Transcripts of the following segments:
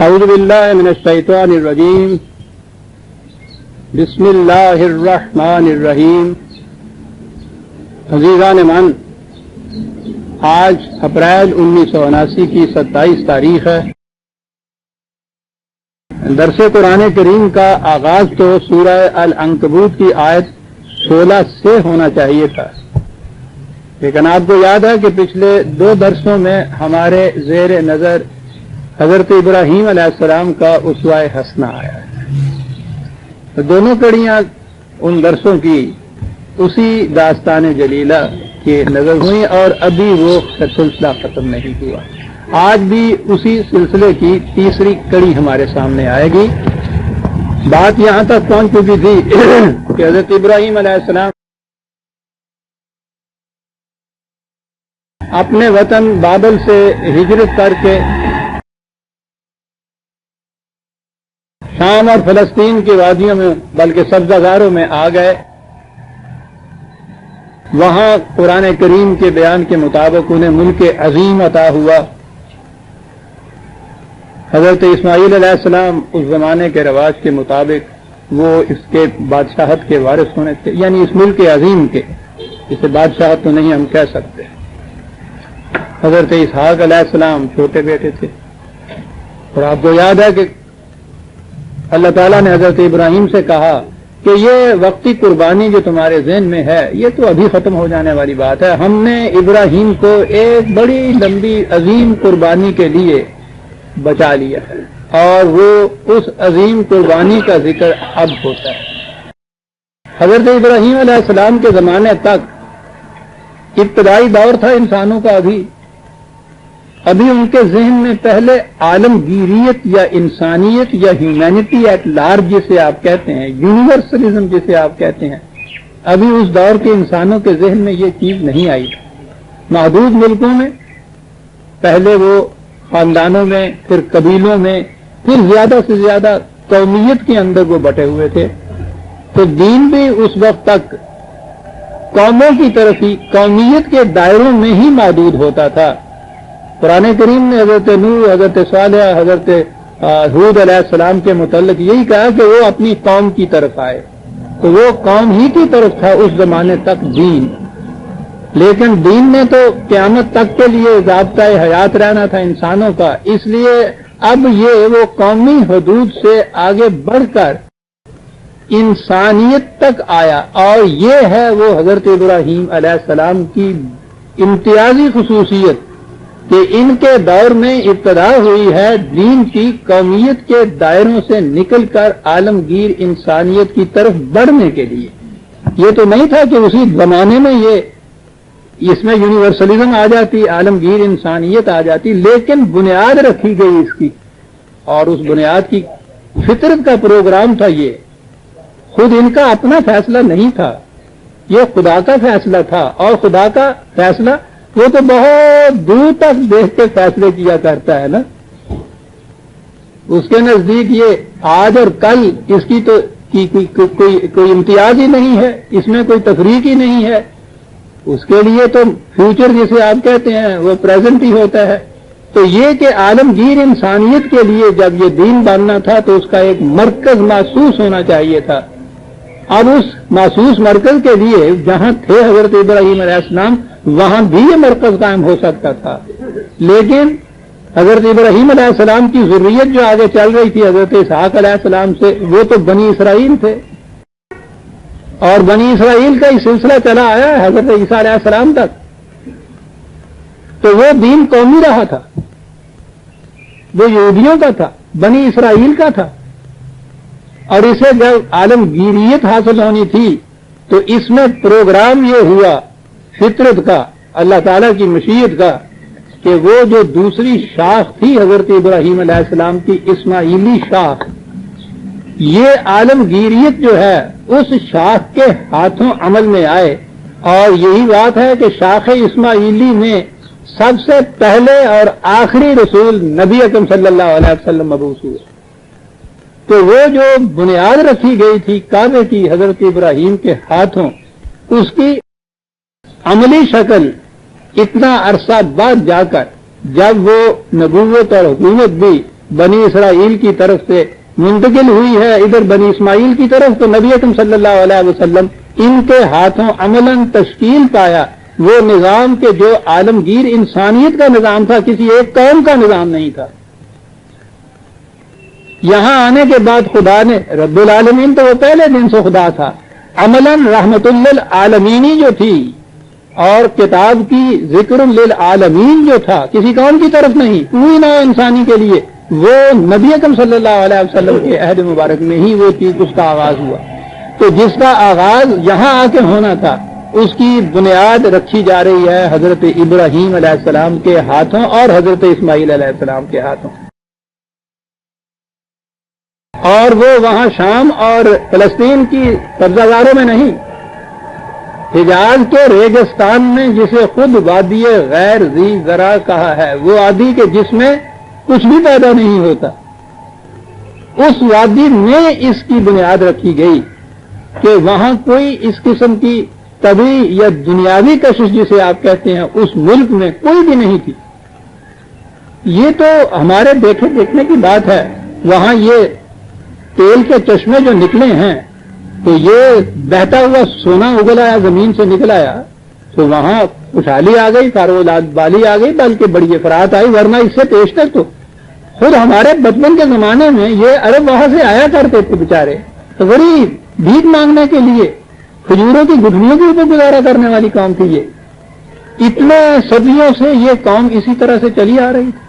اعوذ باللہ من الشیطان الرجیم بسم اللہ الرحمن الرحیم. عزیزان من، آج اپریل 1979 کی 27 تاریخ ہے. درس قرآن کریم کا آغاز تو سورہ العنکبوت کی آیت 16 سے ہونا چاہیے تھا، لیکن آپ کو یاد ہے کہ پچھلے 2 درسوں میں ہمارے زیر نظر حضرت ابراہیم علیہ السلام کا اسوہ حسنہ آیا ہے. دونوں کڑیاں ان درسوں کی اسی داستان جلیلہ کی نظر ہوئی اور ابھی وہ سلسلہ ختم نہیں ہوا. آج بھی اسی سلسلے کی تیسری کڑی ہمارے سامنے آئے گی. بات یہاں تک پہنچ چکی تھی کہ حضرت ابراہیم علیہ السلام اپنے وطن بابل سے ہجرت کر کے شام اور فلسطین کی وادیوں میں بلکہ سبزہ زاروں میں آ گئے. وہاں قرآن کریم کے بیان کے مطابق انہیں ملک عظیم عطا ہوا. حضرت اسماعیل علیہ السلام اس زمانے کے رواج کے مطابق وہ اس کے بادشاہت کے وارث ہونے تھے، یعنی اس ملک عظیم کے. اسے بادشاہت تو نہیں ہم کہہ سکتے. حضرت اسحاق علیہ السلام چھوٹے بیٹے تھے، اور آپ کو یاد ہے کہ اللہ تعالیٰ نے حضرت ابراہیم سے کہا کہ یہ وقتی قربانی جو تمہارے ذہن میں ہے یہ تو ابھی ختم ہو جانے والی بات ہے. ہم نے ابراہیم کو ایک بڑی لمبی عظیم قربانی کے لیے بچا لیا ہے، اور وہ اس عظیم قربانی کا ذکر اب ہوتا ہے. حضرت ابراہیم علیہ السلام کے زمانے تک ابتدائی دور تھا انسانوں کا. ابھی ان کے ذہن میں پہلے عالمگیریت یا انسانیت یا ہیومینٹی ایٹ لارج جسے آپ کہتے ہیں، یونیورسلزم جسے آپ کہتے ہیں، ابھی اس دور کے انسانوں کے ذہن میں یہ چیز نہیں آئی. محدود ملکوں میں پہلے وہ خاندانوں میں، پھر قبیلوں میں، پھر زیادہ سے زیادہ قومیت کے اندر وہ بٹے ہوئے تھے. تو دین بھی اس وقت تک قوموں کی طرف ہی، قومیت کے دائروں میں ہی محدود ہوتا تھا. قرآن کریم نے حضرت نوح، حضرت صالح، حضرت ہود علیہ السلام کے متعلق یہی کہا کہ وہ اپنی قوم کی طرف آئے. تو وہ قوم ہی کی طرف تھا اس زمانے تک دین. لیکن دین نے تو قیامت تک کے لیے ضابطۂ حیات رہنا تھا انسانوں کا، اس لیے اب یہ وہ قومی حدود سے آگے بڑھ کر انسانیت تک آیا. اور یہ ہے وہ حضرت ابراہیم علیہ السلام کی امتیازی خصوصیت کہ ان کے دور میں ابتدا ہوئی ہے دین کی قومیت کے دائروں سے نکل کر عالمگیر انسانیت کی طرف بڑھنے کے لیے. یہ تو نہیں تھا کہ اسی زمانے میں اس میں یونیورسلزم آ جاتی، عالمگیر انسانیت آ جاتی، لیکن بنیاد رکھی گئی اس کی، اور اس بنیاد کی فطرت کا پروگرام تھا. یہ خود ان کا اپنا فیصلہ نہیں تھا، یہ خدا کا فیصلہ تھا. اور خدا کا فیصلہ وہ تو بہت دور تک دیکھ کے فیصلے کیا کرتا ہے نا. اس کے نزدیک یہ آج اور کل اس کی تو کوئی امتیاز ہی نہیں ہے، اس میں کوئی تفریق ہی نہیں ہے. اس کے لیے تو فیوچر جسے آپ کہتے ہیں وہ پریزنٹ ہی ہوتا ہے. تو یہ کہ عالمگیر انسانیت کے لیے جب یہ دین بننا تھا تو اس کا ایک مرکز محسوس ہونا چاہیے تھا. اب اس محسوس مرکز کے لیے جہاں تھے حضرت ابراہیم علیہ السلام وہاں بھی یہ مرکز قائم ہو سکتا تھا. لیکن حضرت ابراہیم علیہ السلام کی ذریت جو آگے چل رہی تھی حضرت اسحاق علیہ السلام سے، وہ تو بنی اسرائیل تھے، اور بنی اسرائیل کا ہی سلسلہ چلا آیا ہے حضرت عیسیٰ علیہ السلام تک. تو وہ دین قومی رہا تھا، وہ یہودیوں کا تھا، بنی اسرائیل کا تھا. اور اسے جب عالمگیریت حاصل ہونی تھی تو اس میں پروگرام یہ ہوا فطرت کا، اللہ تعالیٰ کی مشیت کا، کہ وہ جو دوسری شاخ تھی حضرت ابراہیم علیہ السلام کی اسماعیلی شاخ، یہ عالمگیریت جو ہے اس شاخ کے ہاتھوں عمل میں آئے. اور یہی بات ہے کہ شاخ اسماعیلی میں سب سے پہلے اور آخری رسول نبی اکرم صلی اللہ علیہ وسلم مبعوث ہوئے. تو وہ جو بنیاد رکھی گئی تھی کعبے کی حضرت ابراہیم کے ہاتھوں، اس کی عملی شکل اتنا عرصہ بعد جا کر جب وہ نبوت اور حکومت بھی بنی اسرائیل کی طرف سے منتقل ہوئی ہے ادھر بنی اسماعیل کی طرف، تو نبی اکرم صلی اللہ علیہ وسلم ان کے ہاتھوں عملاً تشکیل پایا وہ نظام کے جو عالمگیر انسانیت کا نظام تھا، کسی ایک قوم کا نظام نہیں تھا۔ یہاں آنے کے بعد خدا نے رب العالمین تو وہ پہلے دن سے خدا تھا، عملاً رحمت للعالمینی جو تھی اور کتاب کی ذکر للعالمین جو تھا، کسی قوم کی طرف نہیں، پوری نوع انسانی کے لیے، وہ نبی اکرم صلی اللہ علیہ وسلم کے عہد مبارک میں ہی وہ چیز اس کا آغاز ہوا۔ تو جس کا آغاز یہاں آ کے ہونا تھا اس کی بنیاد رکھی جا رہی ہے حضرت ابراہیم علیہ السلام کے ہاتھوں اور حضرت اسماعیل علیہ السلام کے ہاتھوں، اور وہ وہاں شام اور فلسطین کی قبضہ داروں میں نہیں، حجاز کے ریگستان میں، جسے خود وادی غیر ذی زرع کہا ہے، وہ وادی کے جس میں کچھ بھی پیدا نہیں ہوتا، اس وادی میں اس کی بنیاد رکھی گئی کہ وہاں کوئی اس قسم کی طبعی یا دنیاوی کشش جسے آپ کہتے ہیں اس ملک میں کوئی بھی نہیں تھی۔ یہ تو ہمارے دیکھنے کی بات ہے۔ وہاں یہ تیل کے چشمے جو نکلے ہیں تو یہ بہتا ہوا سونا اگل آیا، زمین سے نکل آیا، تو وہاں خوشحالی آ گئی، کاروبار بالی آ گئی، بلکہ بڑی افراد آئی، ورنہ اس سے پیش تک تو خود ہمارے بچپن کے زمانے میں یہ عرب وہاں سے آیا کرتے تھے بیچارے، غریب، بھیک مانگنے کے لیے، کھجوروں کی گٹھلیوں کے اوپر گزارا کرنے والی قوم تھی یہ۔ اتنے صدیوں سے یہ قوم اسی طرح سے چلی آ رہی تھی،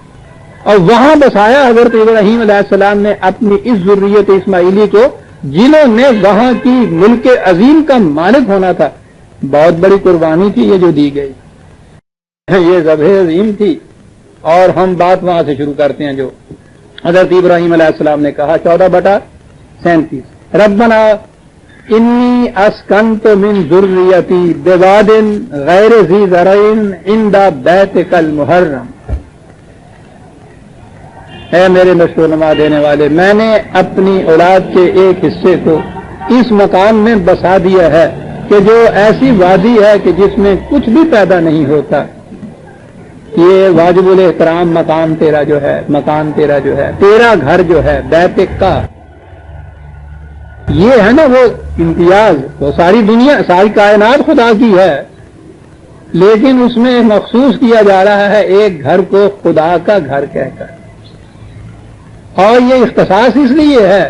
اور وہاں بسایا حضرت ابراہیم علیہ السلام نے اپنی اس ذریت اسماعیلی کو، جنہوں نے وہاں کی ملک عظیم کا مالک ہونا تھا۔ بہت بڑی قربانی تھی یہ جو دی گئی، یہ ذبح عظیم تھی۔ اور ہم بات وہاں سے شروع کرتے ہیں جو حضرت ابراہیم علیہ السلام نے کہا، 14/37، ربنا انی اسکنت من ذریتی بواد غیر ذی زرع عند بیتک المحرم، اے میرے نشو و نما دینے والے، میں نے اپنی اولاد کے ایک حصے کو اس مقام میں بسا دیا ہے کہ جو ایسی وادی ہے کہ جس میں کچھ بھی پیدا نہیں ہوتا۔ یہ واجب الاحترام مقام تیرا جو ہے، مکان تیرا جو ہے، تیرا گھر جو ہے بیتک کا، یہ ہے نا وہ امتیاز۔ وہ ساری دنیا، ساری کائنات خدا کی ہے، لیکن اس میں مخصوص کیا جا رہا ہے ایک گھر کو خدا کا گھر کہہ کر، اور یہ اختصاص اس لیے ہے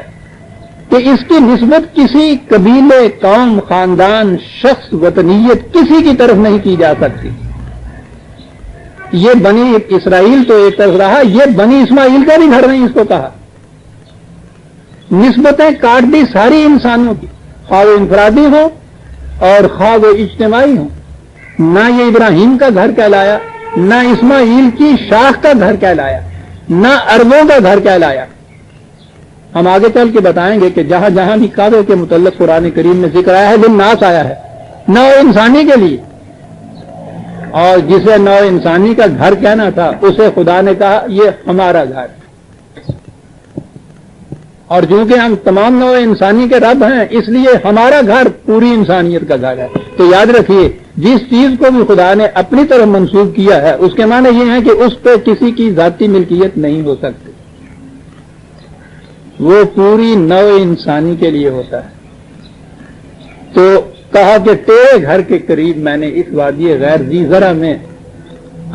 کہ اس کی نسبت کسی قبیلے، قوم، خاندان، شخص، وطنیت کسی کی طرف نہیں کی جا سکتی۔ یہ بنی اسرائیل تو ایک طرف رہا، یہ بنی اسماعیل کا بھی گھر نہیں اس کو کہا۔ نسبتیں کاٹ دی ساری انسانوں کی، خواہ وہ انفرادی ہوں اور خواہ وہ اجتماعی ہوں۔ نہ یہ ابراہیم کا گھر کہلایا، نہ اسماعیل کی شاخ کا گھر کہلایا، نہ عربوں کا گھر کہلایا۔ ہم آگے چل کے بتائیں گے کہ جہاں جہاں بھی کعبے کے متعلق قرآن کریم میں ذکر آیا ہے للناس آیا ہے، نو انسانی کے لیے، اور جسے نو انسانی کا گھر کہنا تھا اسے خدا نے کہا یہ ہمارا گھر۔ اور چونکہ ہم تمام نوع انسانی کے رب ہیں، اس لیے ہمارا گھر پوری انسانیت کا گھر ہے۔ تو یاد رکھیے، جس چیز کو بھی خدا نے اپنی طرف منسوب کیا ہے اس کے معنی یہ ہے کہ اس پہ کسی کی ذاتی ملکیت نہیں ہو سکتی، وہ پوری نوع انسانی کے لیے ہوتا ہے۔ تو کہا کہ تیرے گھر کے قریب میں نے اس وادی غیر ذی زرع میں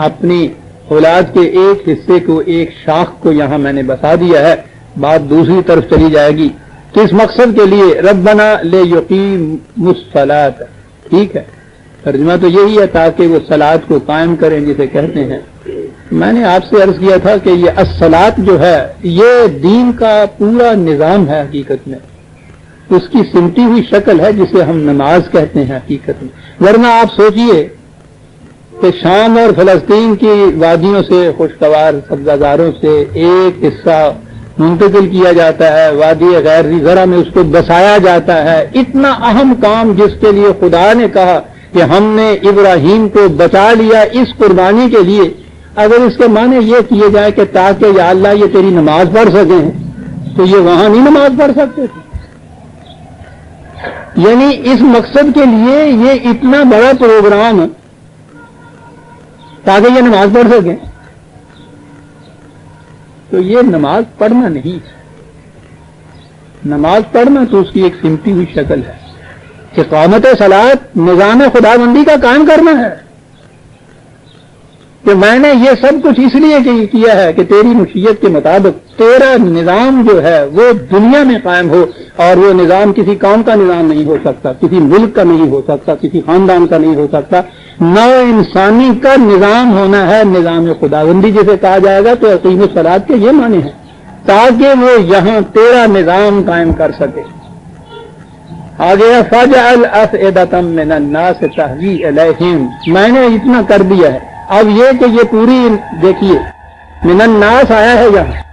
اپنی اولاد کے ایک حصے کو، ایک شاخ کو یہاں میں نے بسا دیا ہے۔ بات دوسری طرف چلی جائے گی، کس مقصد کے لیے؟ ربنا لیقیموا الصلاۃ، ٹھیک ہے، ترجمہ تو یہی ہے تاکہ وہ صلاۃ کو قائم کریں جسے کہتے ہیں۔ میں نے آپ سے عرض کیا تھا کہ یہ الصلاۃ جو ہے یہ دین کا پورا نظام ہے حقیقت میں، اس کی سمٹی ہوئی شکل ہے جسے ہم نماز کہتے ہیں حقیقت میں۔ ورنہ آپ سوچئے کہ شام اور فلسطین کی وادیوں سے، خوشگوار سبزہ سے ایک حصہ منتقل کیا جاتا ہے، وادی غیر ذی زرع میں اس کو بسایا جاتا ہے۔ اتنا اہم کام جس کے لیے خدا نے کہا کہ ہم نے ابراہیم کو بچا لیا اس قربانی کے لیے، اگر اس کے معنی یہ کیے جائے کہ تاکہ یا اللہ یہ تیری نماز پڑھ سکیں، تو یہ وہاں نہیں نماز پڑھ سکتے تھے۔ یعنی اس مقصد کے لیے یہ اتنا بڑا پروگرام تاکہ یہ نماز پڑھ سکیں۔ تو یہ نماز پڑھنا نہیں ہے. نماز پڑھنا تو اس کی ایک سمٹی ہوئی شکل ہے. اقامت صلاۃ نظام خدا بندی کا قائم کرنا ہے کہ میں نے یہ سب کچھ اس لیے کیا ہے کہ تیری مشیت کے مطابق تیرا نظام جو ہے وہ دنیا میں قائم ہو. اور وہ نظام کسی قوم کا نظام نہیں ہو سکتا, کسی ملک کا نہیں ہو سکتا, کسی خاندان کا نہیں ہو سکتا. نو انسانی کا نظام ہونا ہے, نظام خداوندی جسے کہا جائے گا. تو اقیم الصلاۃ کے یہ معنی ہے تاکہ وہ یہاں تیرا نظام قائم کر سکے. آگے فَجْعَلْ أَفْئِدَةً مِّنَ النَّاسِ تَهْوِي إِلَيْهِمْ, میں نے اتنا کر دیا ہے. اب یہ کہ یہ پوری دیکھیے من الناس آیا ہے یہاں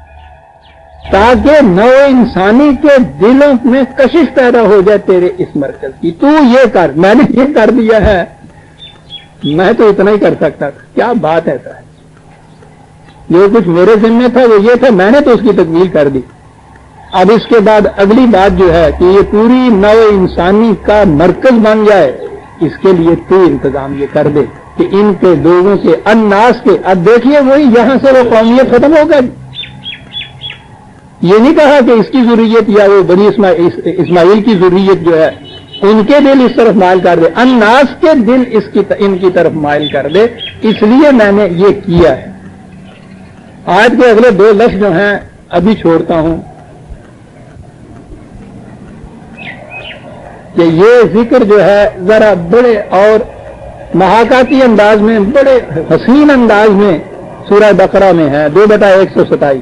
تاکہ نو انسانی کے دلوں میں کشش پیدا ہو جائے تیرے اس مرکز کی. تو یہ کر, میں نے یہ کر دیا ہے, میں تو اتنا ہی کر سکتا تھا. کیا بات ہے سر, جو کچھ میرے ذمہ تھا وہ یہ تھا, میں نے تو اس کی تکمیل کر دی. اب اس کے بعد اگلی بات جو ہے کہ یہ پوری نو انسانی کا مرکز بن جائے, اس کے لیے تو انتظام یہ کر دے کہ ان کے لوگوں کے الناس کے. اب دیکھیے وہی یہاں سے وہ قومیت ختم ہو گئی. یہ نہیں کہا کہ اس کی ضروریت یا وہ بنی اسماعیل کی ضروریت جو ہے ان کے دل اس طرف مائل کر دے, الناس کے دل ان کی طرف مائل کر دے. اس لیے میں نے یہ کیا ہے. آج کے اگلے 2 لفظ جو ہیں ابھی چھوڑتا ہوں کہ یہ ذکر جو ہے ذرا بڑے اور محاکاتی انداز میں, بڑے حسین انداز میں سورہ بقرہ میں ہے 2/127.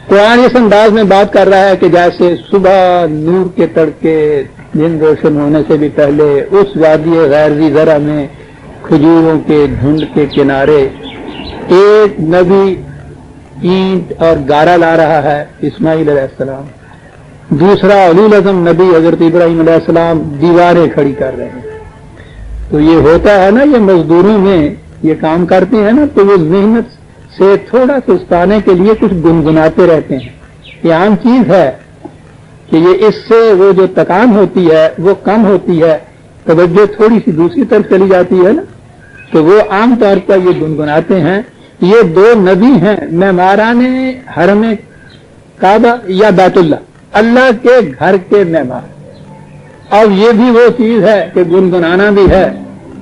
قرآن اس انداز میں بات کر رہا ہے کہ جیسے صبح نور کے تڑکے دن روشن ہونے سے بھی پہلے اس وادی غیر ذی زرع میں کھجوروں کے جھنڈ کے کنارے ایک نبی اینٹ اور گارا لا رہا ہے اسماعیل علیہ السلام, دوسرا اولو العزم نبی حضرت ابراہیم علیہ السلام دیواریں کھڑی کر رہے ہیں. تو یہ ہوتا ہے نا, یہ مزدوروں میں یہ کام کرتے ہیں نا, تو وہ محنت سے تھوڑا سستانے کے لیے کچھ گنگناتے رہتے ہیں. یہ عام چیز ہے کہ یہ اس سے وہ جو تکان ہوتی ہے وہ کم ہوتی ہے, توجہ تھوڑی سی دوسری طرف چلی جاتی ہے نا, تو وہ عام طور پر یہ گنگناتے ہیں. یہ 2 نبی ہیں معماران حرم کعبہ یا بیت اللہ, اللہ کے گھر کے معمار. اب یہ بھی وہ چیز ہے کہ گنگنانا بھی ہے,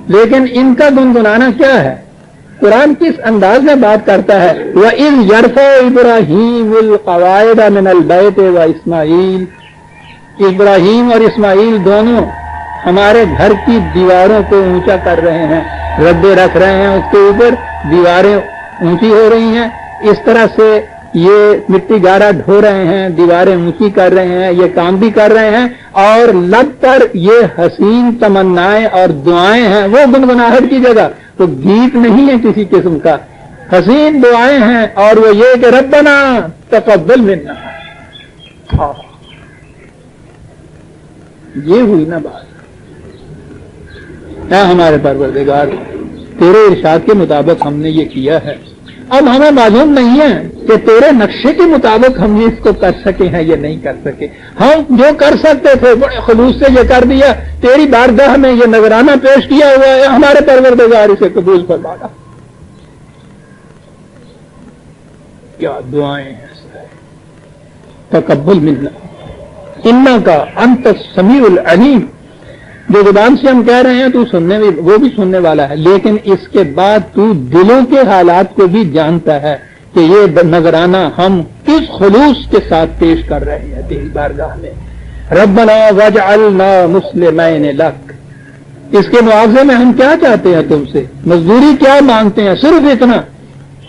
لیکن ان کا گنگنانا کیا ہے؟ قرآن کس انداز میں بات کرتا ہے, وَإِذْ يَرْفَعُ إِبْرَاهِيمُ الْقَوَاعِدَ مِنَ الْبَيْتِ وَإِسْمَاعِيلُ, ابراہیم اور اسماعیل دونوں ہمارے گھر کی دیواروں کو اونچا کر رہے ہیں, ربے رکھ رہے ہیں, اس کے اوپر دیواریں اونچی ہو رہی ہیں. اس طرح سے یہ مٹی گارا ڈھو رہے ہیں, دیواریں اونچی کر رہے ہیں, یہ کام بھی کر رہے ہیں. اور لب پر یہ حسین تمنائیں اور دعائیں ہیں, وہ گنگناہٹ کی جگہ تو گیت نہیں ہے کسی قسم کا, حسین دعائیں ہیں. اور وہ یہ کہ ربنا تقبل منا, یہ ہوئی نا بات. اے ہمارے پروردگار, تیرے ارشاد کے مطابق ہم نے یہ کیا ہے. اب ہمیں معلوم نہیں ہے کہ تیرے نقشے کے مطابق ہم اس کو کر سکے ہیں یا نہیں کر سکے. ہم جو کر سکتے تھے بڑے خلوص سے یہ کر دیا, تیری بارگاہ میں یہ نذرانہ پیش کیا ہوا ہے, ہمارے پروردگار اسے قبول فرمانا. کیا دعائیں ہیں, تقبل منا انکا انت السمیع العلیم. جو زبان سے ہم کہہ رہے ہیں تو سننے وہ بھی سننے والا ہے, لیکن اس کے بعد تو دلوں کے حالات کو بھی جانتا ہے کہ یہ نذرانہ ہم کس خلوص کے ساتھ پیش کر رہے ہیں تیری بارگاہ میں. ربنا واجعلنا مسلمین لک, اس کے معاوضے میں ہم کیا چاہتے ہیں تم سے, مزدوری کیا مانگتے ہیں؟ صرف اتنا,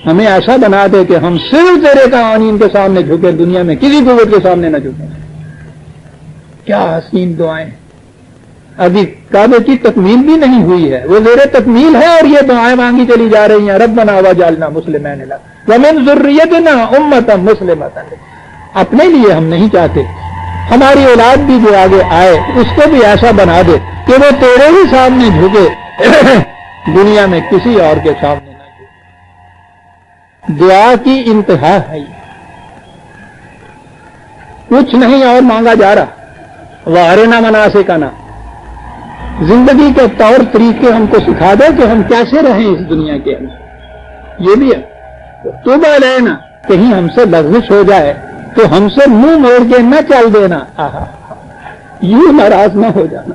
ہمیں ایسا بنا دے کہ ہم صرف تیرے قوانین کے سامنے جھکے, دنیا میں کسی قوت کے سامنے نہ جھکیں. کیا حسین دعائیں. ابھی کعبے کی تکمیل بھی نہیں ہوئی ہے, وہ زیر تکمیل ہے, اور یہ دعائیں مانگی چلی جا رہی ہیں. ربنا واجعلنا مسلمین لک ومن ذریتنا امۃ مسلمۃ. اپنے لیے ہم نہیں چاہتے, ہماری اولاد بھی جو آگے آئے اس کو بھی ایسا بنا دے کہ وہ تیرے ہی سامنے جھکے, دنیا میں کسی اور کے سامنے نہ جھکے. دعا کی انتہا ہے, کچھ نہیں اور مانگا جا رہا. وارنا مناسکنا, زندگی کے طور طریقے ہم کو سکھا دے کہ ہم کیسے رہیں اس دنیا کے اندر. یہ بھی ہے توبہ لینا. کہیں ہم سے لغزش ہو جائے تو ہم سے منہ موڑ کے نہ چل دینا, یوں ناراض نہ ہو جانا.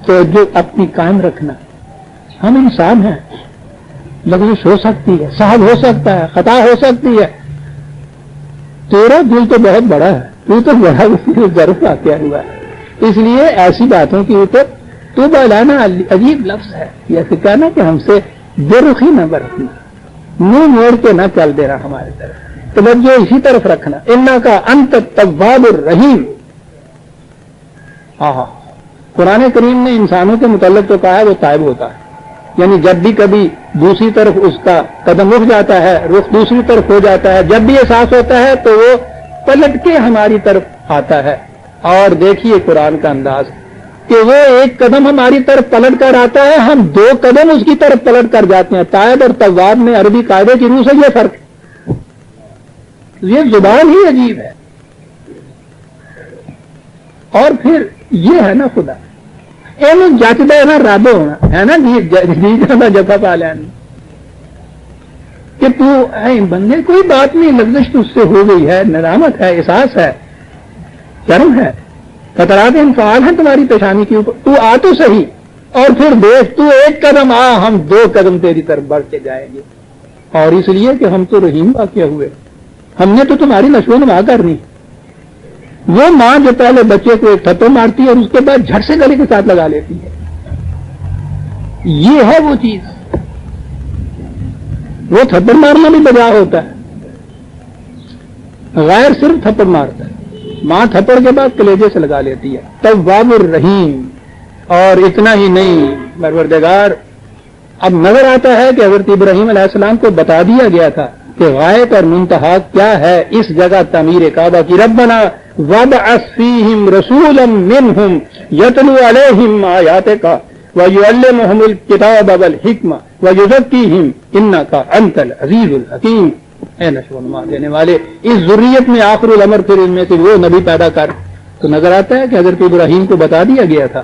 تو جو اپنی قائم رکھنا. ہم انسان ہیں, لغزش ہو سکتی ہے, صاحب ہو سکتا ہے, خطا ہو سکتی ہے. تیرا دل تو بہت بڑا ہے, تو بڑا ظرف واقع ہوا ہے. اس لیے ایسی باتوں کے اوپر توبہ لانا عجیب لفظ ہے. یہ کہنا کہ ہم سے بے رخی نہ برتنا, منہ موڑ کے نہ چل دینا ہمارے طرف, توجہ اسی طرف رکھنا. انکا انت التواب الرحیم. قرآن کریم نے انسانوں کے متعلق تو کہا ہے وہ تائب ہوتا ہے, یعنی جب بھی کبھی دوسری طرف اس کا قدم اٹھ جاتا ہے, رخ دوسری طرف ہو جاتا ہے, جب بھی احساس ہوتا ہے تو وہ پلٹ کے ہماری طرف آتا ہے. اور دیکھیے قرآن کا انداز کہ وہ ایک قدم ہماری طرف پلٹ کر آتا ہے, ہم 2 قدم اس کی طرف پلٹ کر جاتے ہیں. تائب اور تواب میں عربی قاعدے کی روح سے یہ فرق ہے. یہ زبان ہی عجیب ہے. اور پھر یہ ہے نا خدا جچد ہے نا رب ہونا ہے نا, جی جفا پا لینا کہ تو بندے کوئی بات نہیں, لغزش تجھ سے ہو گئی ہے, ندامت ہے, احساس ہے, شرم ہے, خطرات انفعال ہیں تمہاری پیشانی کے اوپر, تو آ تو صحیح. اور پھر دیکھ تو ایک قدم آ, ہم 2 قدم تیری طرف بڑھ کے جائیں گے. اور اس لیے کہ ہم تو رحیم واقع ہوئے, ہم نے تو تمہاری نشو و نما کرنی. وہ ماں جو پہلے بچے کو ایک تھپڑ مارتی ہے اور اس کے بعد جھٹ سے گلے کے ساتھ لگا لیتی ہے, یہ ہے وہ چیز. وہ تھپڑ مارنا بھی بجا ہوتا ہے, غیر صرف تھپڑ مارتا ہے, ماں تھپڑ کے بعد کلیجے سے لگا لیتی ہے. تواب الرحیم. اور اتنا ہی نہیں, پروردگار اب نظر آتا ہے کہ حضرت ابراہیم علیہ السلام کو بتا دیا گیا تھا کہ غایت اور منتہا کیا ہے اس جگہ تعمیر کعبہ کی. ربنا وابعث فیہم رسولا منہم یتلو علیہم آیاتک ویعلمہم الکتاب والحکمہ ویزکیہم انک انت العزیز الحکیم. اے نشو و نما دینے والے, اس ذریت میں آخر الامر پھر ان میں سے وہ نبی پیدا کر. تو نظر آتا ہے کہ حضرت ابراہیم کو بتا دیا گیا تھا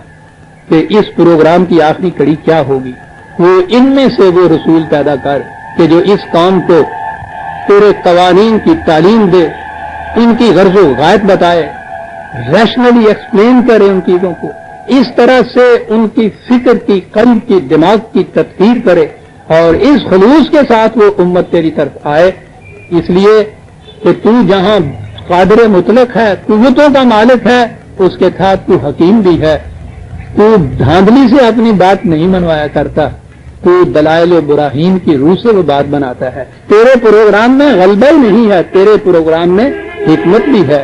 کہ اس پروگرام کی آخری کڑی کیا ہوگی. وہ ان میں سے وہ رسول پیدا کر کہ جو اس قوم کو پورے قوانین کی تعلیم دے, ان کی غرض و غایت بتائے, ریشنلی ایکسپلین کرے ان چیزوں کو, اس طرح سے ان کی فکر کی, قلب کی, دماغ کی تطہیر کرے, اور اس خلوص کے ساتھ وہ امت تیری طرف آئے. اس لیے کہ تو جہاں قادر مطلق ہے, قوتوں کا مالک ہے, اس کے ساتھ تو حکیم بھی ہے. تو دھاندلی سے اپنی بات نہیں منوایا کرتا, تو دلائل و براہین کی روح سے وہ بات بناتا ہے. تیرے پروگرام میں غلبہ ہی نہیں ہے, تیرے پروگرام میں حکمت بھی ہے.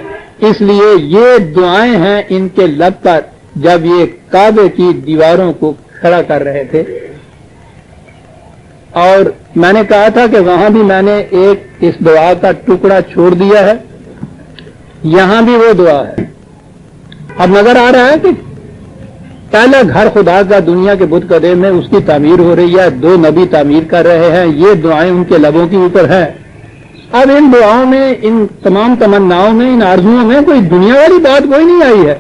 اس لیے یہ دعائیں ہیں ان کے لب پر جب یہ کعبے کی دیواروں کو کھڑا کر رہے تھے. اور میں نے کہا تھا کہ وہاں بھی میں نے ایک اس دعا کا ٹکڑا چھوڑ دیا ہے, یہاں بھی وہ دعا ہے. اب نظر آ رہا ہے کہ پہلا گھر خدا کا دنیا کے بت قدے میں اس کی تعمیر ہو رہی ہے, 2 نبی تعمیر کر رہے ہیں, یہ دعائیں ان کے لبوں کے اوپر ہیں. اب ان دعاؤں میں, ان تمام تمناؤں میں, ان آرزوؤں میں کوئی دنیا والی بات کوئی نہیں آئی ہے.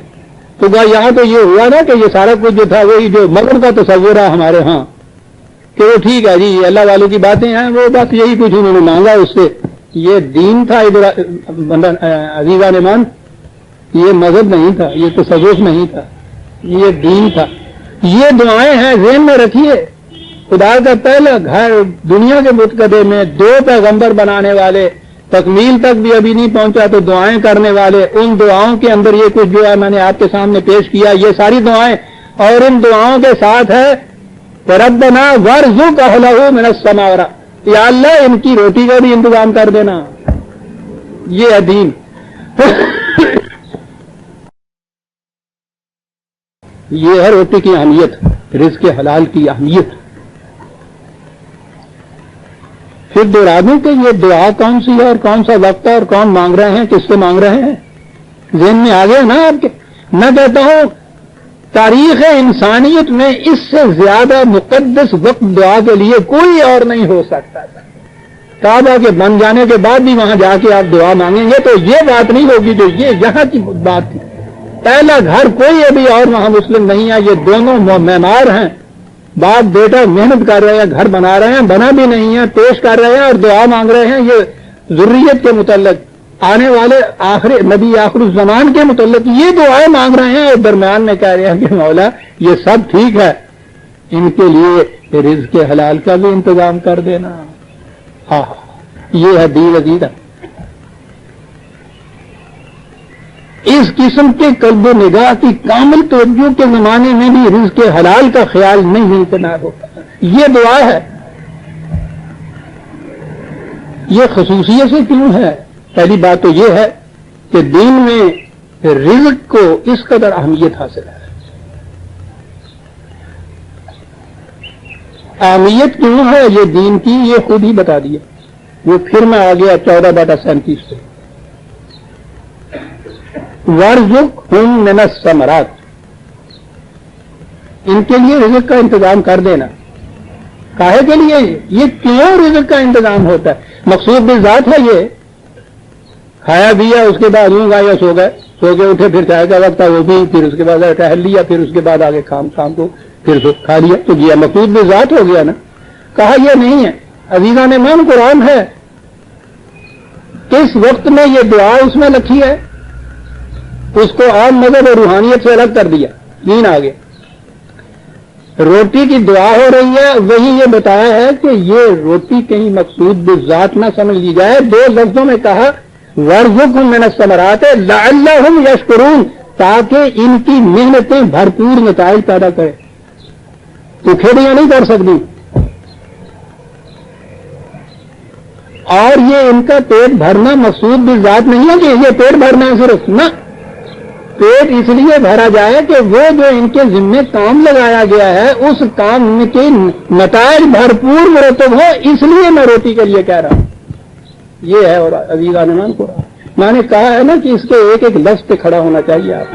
تو یہاں تو یہ ہوا نا کہ یہ سارا کچھ جو تھا وہی جو مگر کا تصور ہے ہمارے ہاں کہ وہ ٹھیک ہے جی یہ اللہ والوں کی باتیں ہیں, وہ بس یہی کچھ انہوں نے مانگا اس سے. یہ دین تھا عزیزان ایمان, یہ مذہب نہیں تھا, یہ تصوف نہیں تھا, یہ دین تھا. یہ دعائیں ہیں, ذہن میں رکھیے. خدا کا پہلا گھر دنیا کے متقدے میں 2 پیغمبر بنانے والے, تکمیل تک بھی ابھی نہیں پہنچا تو دعائیں کرنے والے. ان دعاؤں کے اندر یہ کچھ جو ہے میں نے آپ کے سامنے پیش کیا, یہ ساری دعائیں. اور ان دعاؤں کے ساتھ ہے ربنا وارزق اہلہ من السماء, یا اللہ ان کی روٹی کا بھی انتظام کر دینا. یہ ہے دین. یہ ہے روٹی کی اہمیت, رزق حلال کی اہمیت. پھر دوہرا دوں کہ یہ دعا کون سی ہے اور کون سا وقت ہے اور کون مانگ رہے ہیں, کس سے مانگ رہے ہیں. ذہن میں آ گیا نا آپ کے. میں کہتا ہوں تاریخ انسانیت میں اس سے زیادہ مقدس وقت دعا کے لیے کوئی اور نہیں ہو سکتا تھا. کعبہ کے بن جانے کے بعد بھی وہاں جا کے آپ دعا مانگیں گے تو یہ بات نہیں ہوگی جو یہ یہاں کی بات تھی. پہلا گھر کوئی ابھی اور وہاں مسلم نہیں ہے، یہ دونوں معمار ہیں، باپ بیٹا محنت کر رہے ہیں، گھر بنا رہے ہیں، بنا بھی نہیں ہے، پیش کر رہے ہیں اور دعا مانگ رہے ہیں یہ ذریت کے متعلق، آنے والے نبی آخر الزمان کے متعلق یہ دعائیں مانگ رہے ہیں، اور درمیان میں کہہ رہے ہیں کہ مولا یہ سب ٹھیک ہے، ان کے لیے رزق حلال کا بھی انتظام کر دینا۔ ہاں یہ ہے دین عزیزہ۔ اس قسم کے قلب و نگاہ کی کامل توجہ کے زمانے میں بھی رزق حلال کا خیال نہیں امتناع ہوتا۔ یہ دعا ہے۔ یہ خصوصیت سے کیوں ہے؟ پہلی بات تو یہ ہے کہ دین میں رزق کو اس قدر اہمیت حاصل ہے۔ اہمیت کیوں ہے یہ دین کی، یہ خود ہی بتا دیا۔ وہ پھر میں آ گیا 14/37 سے، وَارْزُقْهُم مِّنَ الثَّمَرَاتِ، ان کے لیے رزق کا انتظام کر دینا۔ کاہے کے لیے؟ یہ کیوں رزق کا انتظام ہوتا ہے؟ مقصود بالذات ہے یہ، کھایا پیا اس کے بعد یوں گایا سو گئے، سو کے اٹھے پھر چائے کا وقت تھا وہ بھی، پھر اس کے بعد ٹہل لیا، پھر اس کے بعد آگے کام کو پھر کھا لیا، تو یہ مقصود بالذات ہو گیا نا۔ کہا یہ نہیں ہے، عزیزان ایمان قرآن ہے، کس وقت میں یہ دعا اس میں لکھی ہے، اس کو عام مذہب اور روحانیت سے الگ کر دیا، دین آ گیا۔ روٹی کی دعا ہو رہی ہے، وہی یہ بتایا ہے کہ یہ روٹی کہیں مقصود بالذات نہ سمجھ لی جائے۔ دو لفظوں میں کہا وَارْزُقْهُم مِّنَ الثَّمَرَاتِ لَعَلَّهُمْ يَشْكُرُونَ، تاکہ ان کی محنتیں بھرپور نتائج پیدا کرے۔ تو کھیڑیاں نہیں کر سکتی، اور یہ ان کا پیٹ بھرنا مقصود بالذات نہیں ہے کہ یہ پیٹ بھرنا ہے صرف، نہ، پیٹ اس لیے بھرا جائے کہ وہ جو ان کے ذمے کام لگایا گیا ہے اس کام کے نتائج بھرپور مرتب ہو، اس لیے میں روٹی کے لیے کہہ رہا ہوں۔ یہ ہے، اور عزیزان ایمان کو میں نے کہا ہے نا کہ اس کے ایک ایک لفظ پہ کھڑا ہونا چاہیے، آپ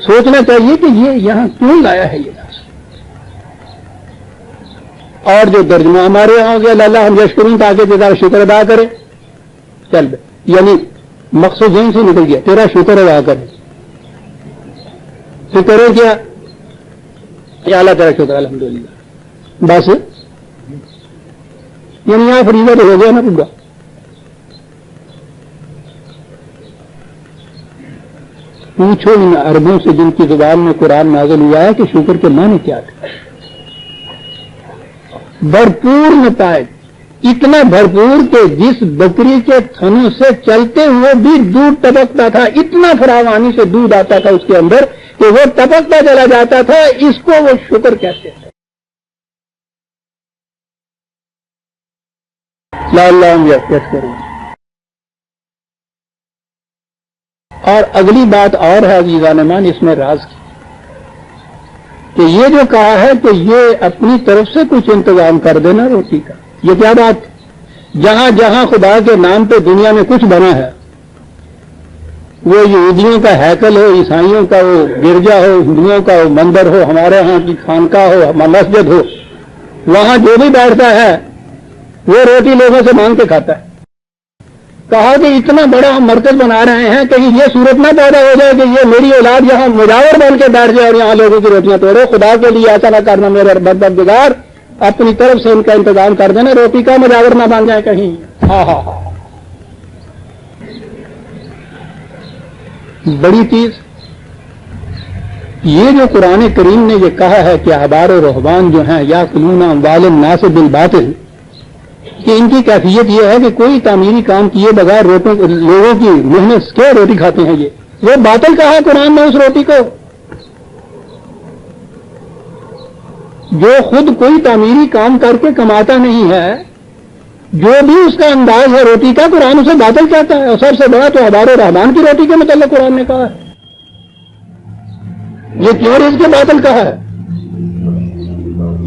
سوچنا چاہیے کہ یہ یہاں کیوں لایا ہے یہ لفظ۔ اور جو ترجمہ ہمارے یہاں ہو گیا اللہ ہم یشکرون، تاکہ تیرا شکر ادا کرے، چل یعنی مقصد ذہن سے نکل گیا، تیرا شکر ادا کرے، پھر کرے کیا؟ یا اللہ تیرا شکر الحمدللہ، بس یعنی یہاں فریضہ تو ہو گیا نا پورا۔ پوچھو ان عربوں سے جن کی زبان میں قرآن نازل ہوا ہے کہ شکر کے معنی کیا تھے۔ بھرپور نتائج، اتنا بھرپور کہ جس بکری کے تھنوں سے چلتے ہوئے بھی دودھ ٹپکتا تھا، اتنا فراوانی سے دودھ آتا تھا اس کے اندر کہ وہ ٹپکتا چلا جاتا تھا، اس کو وہ شکر کہتے تھے۔ لعلہم یشکرون۔ اور اگلی بات اور ہے عزیزان ایمان اس میں راز کی، کہ یہ جو کہا ہے کہ یہ اپنی طرف سے کچھ انتظام کر دینا روٹی کا، یہ کیا بات؟ جہاں جہاں خدا کے نام پہ دنیا میں کچھ بنا ہے، وہ یہودیوں کا ہیکل ہو، عیسائیوں کا وہ گرجا ہو، ہندوؤں کا وہ مندر ہو، ہمارے ہاں کی خانقاہ ہو، مسجد ہو، وہاں جو بھی بیٹھتا ہے وہ روٹی لوگوں سے مانگ کے کھاتا ہے۔ کہا کہ اتنا بڑا ہم مرکز بنا رہے ہیں، کہیں یہ صورت نہ پیدا ہو جائے کہ یہ میری اولاد یہاں مجاور بن کے بیٹھ جائے اور یہاں لوگوں کی روٹیاں توڑے۔ خدا کے لیے ایسا نہ کرنا میرے پروردگار، اپنی طرف سے ان کا انتظام کر دینا، روٹی کا مجاور نہ بن جائے کہیں۔ ہاں ہاں ہاں، بڑی چیز یہ جو قرآن کریم نے یہ کہا ہے کہ احبار و رہبان جو ہیں یاکلون اموال الناس بالباطل، کہ ان کی کیفیت یہ ہے کہ کوئی تعمیری کام کیے بغیر لوگوں کی محنت کے روٹی کھاتے ہیں، یہ وہ باطل کہا ہے قرآن نے اس روٹی کو۔ جو خود کوئی تعمیری کام کر کے کماتا نہیں ہے، جو بھی اس کا انداز ہے روٹی کا، قرآن اسے باطل کہتا ہے۔ اور سب سے بڑا تو احبار و رہبان کی روٹی کے متعلق قرآن نے کہا ہے۔ یہ کیوں اس کے باطل کہا ہے؟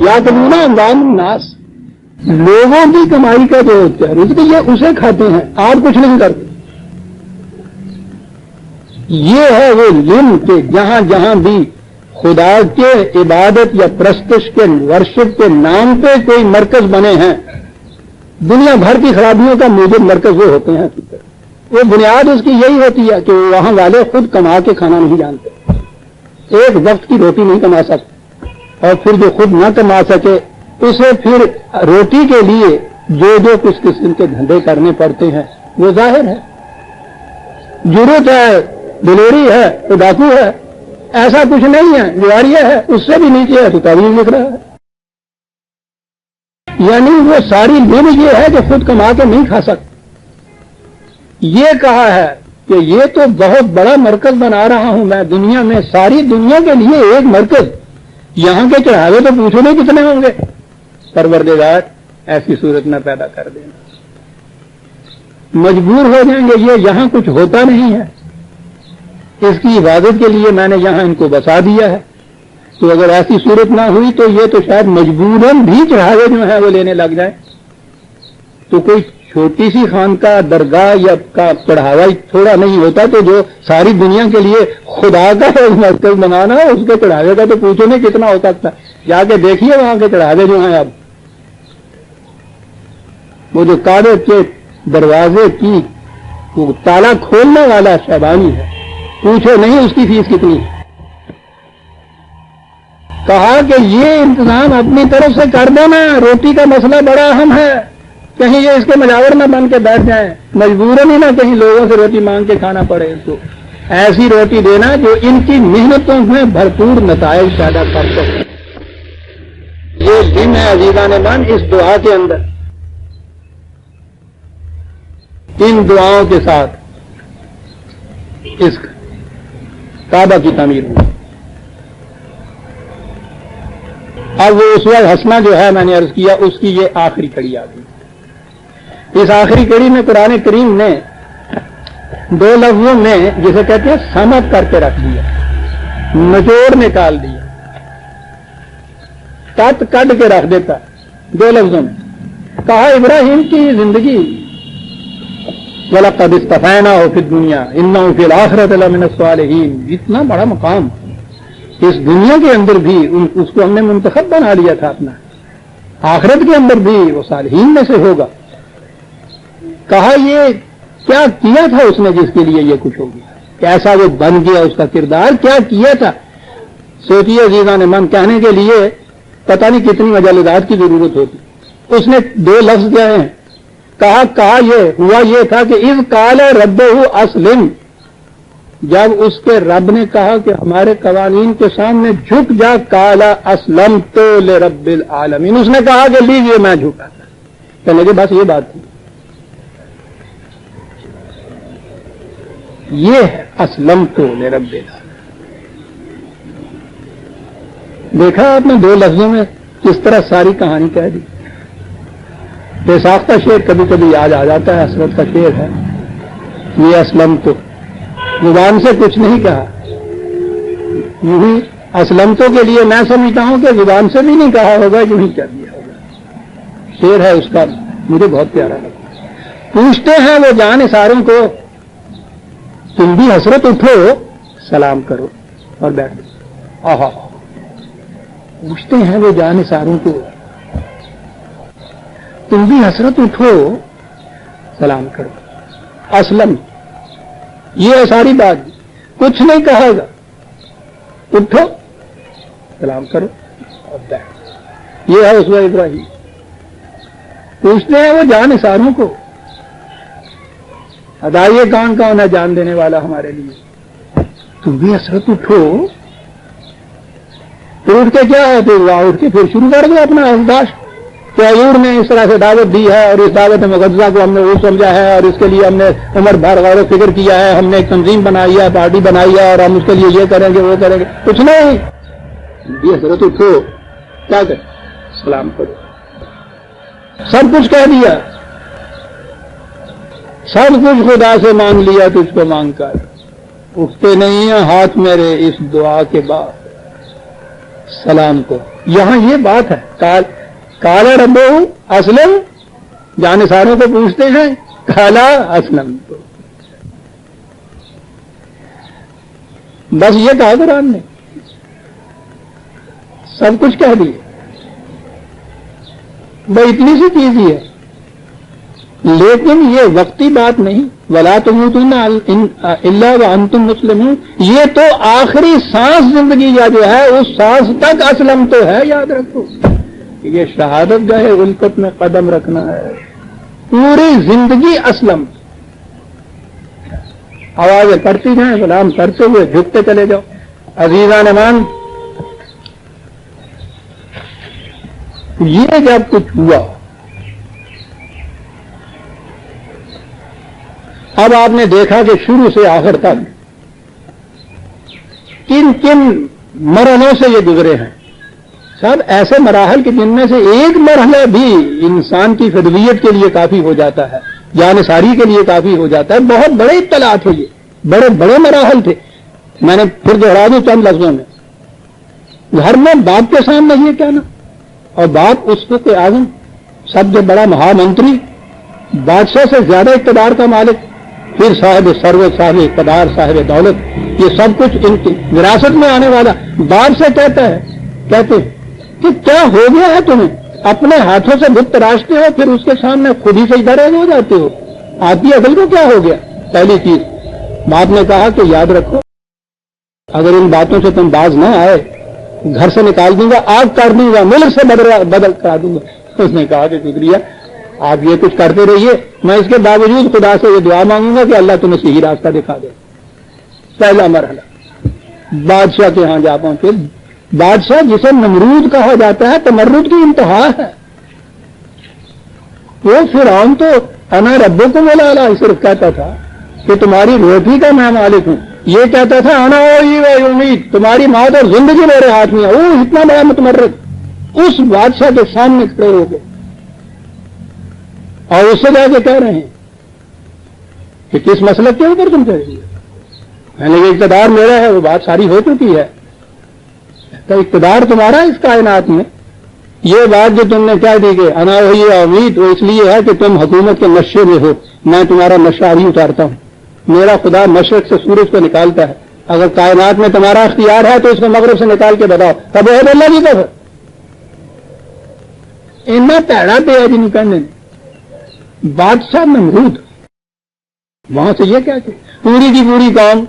یاکلون اموال الناس، لوگوں کی کمائی کا جو رزق یہ اسے کھاتے ہیں، آپ کچھ نہیں کرتے۔ یہ ہے وہ لم کہ جہاں جہاں بھی خدا کے عبادت یا پرستش کے ورشپ کے نام پہ کوئی مرکز بنے ہیں، دنیا بھر کی خرابیوں کا موجود مرکز وہ ہوتے ہیں۔ وہ بنیاد اس کی یہی ہوتی ہے کہ وہاں والے خود کما کے کھانا نہیں جانتے، ایک وقت کی روٹی نہیں کما سکتے، اور پھر جو خود نہ کما سکے اسے پھر روٹی کے لیے جو کچھ قسم کے دھندے کرنے پڑتے ہیں وہ ظاہر ہے، جرت ہے، دلیری ہے، تو ڈاکو ہے، ایسا کچھ نہیں ہے، جواریہ ہے، اس سے بھی نیچے ہے تو تعویذ لکھ رہا ہے۔ یعنی وہ ساری لب یہ ہے کہ خود کما کے نہیں کھا سکتے۔ یہ کہا ہے کہ یہ تو بہت بڑا مرکز بنا رہا ہوں میں دنیا میں، ساری دنیا کے لیے ایک مرکز، یہاں کے چڑھاوے تو پوچھو نہیں کتنے ہوں گے۔ پروردگار ایسی صورت نہ پیدا کر دینا، مجبور ہو جائیں گے، یہ یہاں کچھ ہوتا نہیں ہے، اس کی حفاظت کے لیے میں نے یہاں ان کو بسا دیا ہے، تو اگر ایسی صورت نہ ہوئی تو یہ تو شاید مجبوراً بھی چڑھاوے جو ہیں وہ لینے لگ جائیں۔ تو کوئی چھوٹی سی خانقاہ درگاہ یا کا چڑھاوا تھوڑا نہیں ہوتا، تو جو ساری دنیا کے لیے خدا کا مرکز بنانا ہے اس کے چڑھاوے کا تو پوچھو نہیں کتنا ہو سکتا۔ جا کے دیکھیے وہاں کے چڑھاوے جو ہیں، اب وہ جو کعبے کے دروازے کی وہ تالا کھولنے والا شیبانی ہے، پوچھو نہیں اس کی فیس کتنی ہے۔ کہا کہ یہ انتظام اپنی طرف سے کر دینا، روٹی کا مسئلہ بڑا اہم ہے، کہیں یہ اس کے مجاور نہ بن کے بیٹھ جائیں، مجبوراً ہی نہ کہیں لوگوں سے روٹی مانگ کے کھانا پڑے، تو ایسی روٹی دینا جو ان کی محنتوں میں بھرپور نتائج پیدا کر سکے۔ یہ دن ہے عزیزان من، اس دعا کے اندر ان دعاؤں کے ساتھ اس کعبہ کی تعمیر ہوئی۔ اب وہ اسوہ حسنہ جو ہے میں نے عرض کیا، اس کی یہ آخری کڑی آ گئی۔ اس آخری کڑی میں قرآن کریم نے دو لفظوں میں جسے کہتے ہیں سمت کر کے رکھ دیا، نچوڑ نکال دیا، تت کٹ کے رکھ دیتا دو لفظوں میں۔ کہا ابراہیم کی زندگی وَلَقَدِ اصْطَفَيْنَاهُ فِي الدُّنْيَا إِنَّهُ فِي الْآخِرَةِ لَمِنَ الصَّالِحِينَ، اتنا بڑا مقام اس دنیا کے اندر بھی اس کو ہم نے منتخب بنا لیا تھا اپنا، آخرت کے اندر بھی وہ صالحین میں سے ہوگا۔ کہا یہ کیا کیا تھا اس نے جس کے لیے یہ کچھ ہو گیا، کیسا وہ بن گیا، اس کا کردار کیا کیا تھا۔ سوچیے عزیزان من، کہنے کے لیے پتہ نہیں کتنی مجالدات کی ضرورت ہوتی۔ اس نے دو لفظ کیا ہیں، کہا یہ ہوا یہ تھا کہ اذ قال ربہ اسلم، جب اس کے رب نے کہا کہ ہمارے قوانین کے سامنے جھک جا، قال اسلمت لرب العالمین، اس نے کہا کہ لیجیے میں جھکا تھا، کہنے لگے بس یہ بات تھی۔ یہ ہے اسلمت لرب العالمین۔ دیکھا آپ نے دو لفظوں میں کس طرح ساری کہانی کہہ دی۔ بے ساختہ شعر کبھی کبھی یاد آ جاتا ہے، حسرت کا شعر ہے یہ، اسلم تو زبان سے کچھ نہیں کہا، یوں ہی اسلمتوں کے لیے میں سمجھتا ہوں کہ زبان سے بھی نہیں کہا ہوگا، یوں ہی کہہ دیا ہوگا۔ شعر ہے اس کا، مجھے بہت پیارا لگا۔ پوچھتے ہیں وہ جان ساروں کو، تم بھی حسرت اٹھو سلام کرو اور بیٹھو۔ آہا، پوچھتے ہیں وہ جان ساروں کو، تم بھی حسرت اٹھو سلام کرو۔ اسلم، یہ ہے ساری بات، کچھ نہیں کہا گا، اٹھو سلام کرو اور بیٹھو۔ یہ ہے اسوہ ابراہیم۔ پوچھتے ہیں وہ جان ساروں کو، ادائیے کون ہے جان دینے والا ہمارے لیے، تم بھی حسرت اٹھو۔ تو اٹھ کے کیا ہے، تو وہاں اٹھ کے پھر شروع کر دو اپنا احساس کہ حضور نے اس طرح سے دعوت دی ہے، اور اس دعوت مقدسہ کو ہم نے وہ سمجھا ہے، اور اس کے لیے ہم نے عمر بھر غور و فکر کیا ہے، ہم نے ایک تنظیم بنائی ہے، پارٹی بنائی ہے، اور ہم اس کے لیے یہ کریں گے وہ کریں گے، کچھ نہیں۔ یہ حضرت اٹھو، کیا کریں، سلام کرو، سب کچھ کہہ دیا، سب کچھ خدا سے مانگ لیا، تجھ کو مانگ کر اٹھتے نہیں ہیں ہاتھ میرے اس دعا کے بعد سلام کو۔ یہاں یہ بات ہے، قال ربہ اسلم، جانساروں کو پوچھتے ہیں قال اسلم، تو بس یہ کہا قرآن نے، سب کچھ کہہ دیا، بھائی اتنی سی چیز ہی ہے، لیکن یہ وقتی بات نہیں، ولا تموتن الا وانتم مسلمون، یہ تو آخری سانس زندگی کا جو ہے اس سانس تک اسلم تو ہے، یاد رکھو یہ شہادت گاہ الفت میں قدم رکھنا ہے، پوری زندگی اسلم۔ آوازیں کرتی جائیں، سلام کرتے ہوئے جھکتے چلے جاؤ۔ عزیزان امان، یہ جب کچھ ہوا، اب آپ نے دیکھا کہ شروع سے آخر تک کن کن مرحلوں سے یہ گزرے ہیں، سب ایسے مراحل کہ جن میں سے ایک مرحلہ بھی انسان کی فدویت کے لیے کافی ہو جاتا ہے، جانثاری کے لیے کافی ہو جاتا ہے۔ بہت بڑے اطلاعات تھے، یہ بڑے بڑے مراحل تھے۔ میں نے پھر دوہرا دوں چند لفظوں میں، گھر میں باپ کے سامنے یہ کہنا، اور باپ اس وقت اعظم، سب سے بڑا مہا منتری، بادشاہ سے زیادہ اقتدار کا مالک، پھر صاحب ثروت، صاحب اقتدار، صاحب دولت، یہ سب کچھ ان کی وراثت میں آنے والا، باپ سے کہتے کہ کیا ہو گیا ہے تمہیں، اپنے ہاتھوں سے بت تراشتے ہو، پھر اس کے سامنے خود ہی سجدہ ریز ہو جاتے ہو، آپ کی عقل کو کیا ہو گیا؟ پہلی چیز باپ نے کہا کہ یاد رکھو، اگر ان باتوں سے تم باز نہ آئے، گھر سے نکال دوں گا، آگ کر دوں گا، ملک سے بدل کرا دوں گا۔ اس نے کہا کہ شکریہ، آپ یہ کچھ کرتے رہیے، میں اس کے باوجود خدا سے یہ دعا مانگوں گا کہ اللہ تمہیں صحیح راستہ دکھا دے۔ پہلا مرحلہ بادشاہ کے ہاں جا پہنچے، بادشاہ جسے نمرود کہا جاتا ہے، تمرد کی انتہا ہے۔ وہ فرعون تو انا ربکم الاعلی صرف کہتا تھا کہ تمہاری روٹی کا میں مالک ہوں، یہ کہتا تھا انا احیی و امیت، تمہاری موت اور زندگی میرے ہاتھ میں ہے۔ وہ اتنا بڑا متمرد اس بادشاہ کے سامنے کھڑے ہو گئے اور اس سے جا کے کہہ رہے ہیں کہ کس مسلک کے اوپر تم کہہ رہی ہے؟ میں نے یہ اقتدار میرا ہے، وہ بات ساری ہو چکی ہے، تو اقتدار تمہارا اس کائنات میں، یہ بات جو تم نے کہہ دی کہ انا احیی و امیت، وہ اس لیے ہے کہ تم حکومت کے نشے میں ہو، میں تمہارا نشہ ابھی اتارتا ہوں۔ میرا خدا مشرق سے سورج کو نکالتا ہے، اگر کائنات میں تمہارا اختیار ہے تو اس کو مغرب سے نکال کے بتاؤ، تب وہ اللہ کی طرف اتنا پیڑا پہ ہے جن کرنے بادشاہ نمرود، وہاں سے یہ کیا کہ پوری کی پوری قوم،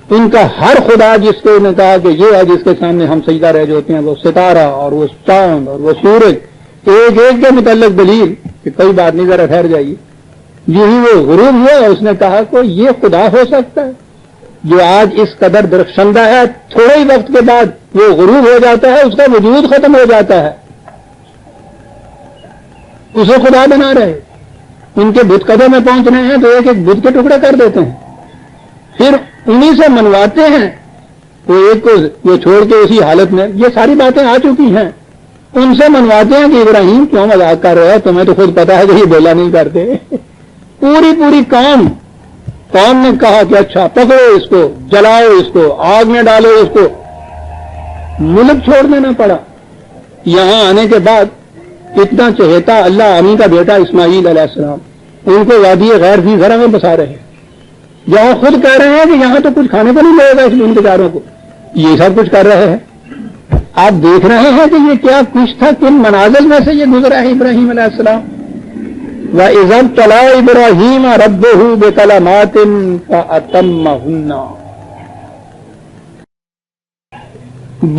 ان کا ہر خدا جس کو نے کہا کہ یہ ہے جس کے سامنے ہم سجدہ رہ جاتے ہیں، وہ ستارہ اور وہ چاند اور وہ سورج، ایک ایک کے متعلق دلیل کہ کوئی بات نہیں، ذرا ٹھہر جائیے۔ یوں ہی وہ غروب ہوا، اس نے کہا کہ یہ خدا ہو سکتا ہے جو آج اس قدر درخشندہ ہے، تھوڑے ہی وقت کے بعد وہ غروب ہو جاتا ہے، اس کا وجود ختم ہو جاتا ہے، اسے خدا بنا رہے۔ ان کے بت قدوں میں پہنچ رہے ہیں تو ایک ایک بت کے ٹکڑے کر دیتے ہیں، پھر انہی سے منواتے ہیں، وہ ایک کو وہ چھوڑ کے اسی حالت میں، یہ ساری باتیں آ چکی ہیں، ان سے منواتے ہیں کہ ابراہیم کیوں مذاق کر رہے ہو، تمہیں تو خود پتا ہے کہ یہ بولا نہیں کرتے۔ پوری قوم نے کہا کہ اچھا پکڑو اس کو، جلاؤ اس کو، آگ میں ڈالو اس کو، ملک چھوڑ دینا پڑا۔ یہاں آنے کے بعد اتنا چہیتا اللہ امی کا بیٹا اسماعیل علیہ السلام، ان کو وادی غیر ذی زرع میں بسا رہے ہیں، جہاں خود کہہ رہے ہیں کہ یہاں تو کچھ کھانے کو نہیں ملے گا اس انتظاروں کو، یہ سب کچھ کر رہے ہیں۔ آپ دیکھ رہے ہیں کہ یہ کیا کچھ تھا، کن منازل میں سے یہ گزرا ہے ابراہیم علیہ السلام۔ وَإِذَا ابْتَلَىٰ إِبْرَاهِيمَ رَبُّهُ بِكَلِمَاتٍ فَأَتَمَّهُنَّ،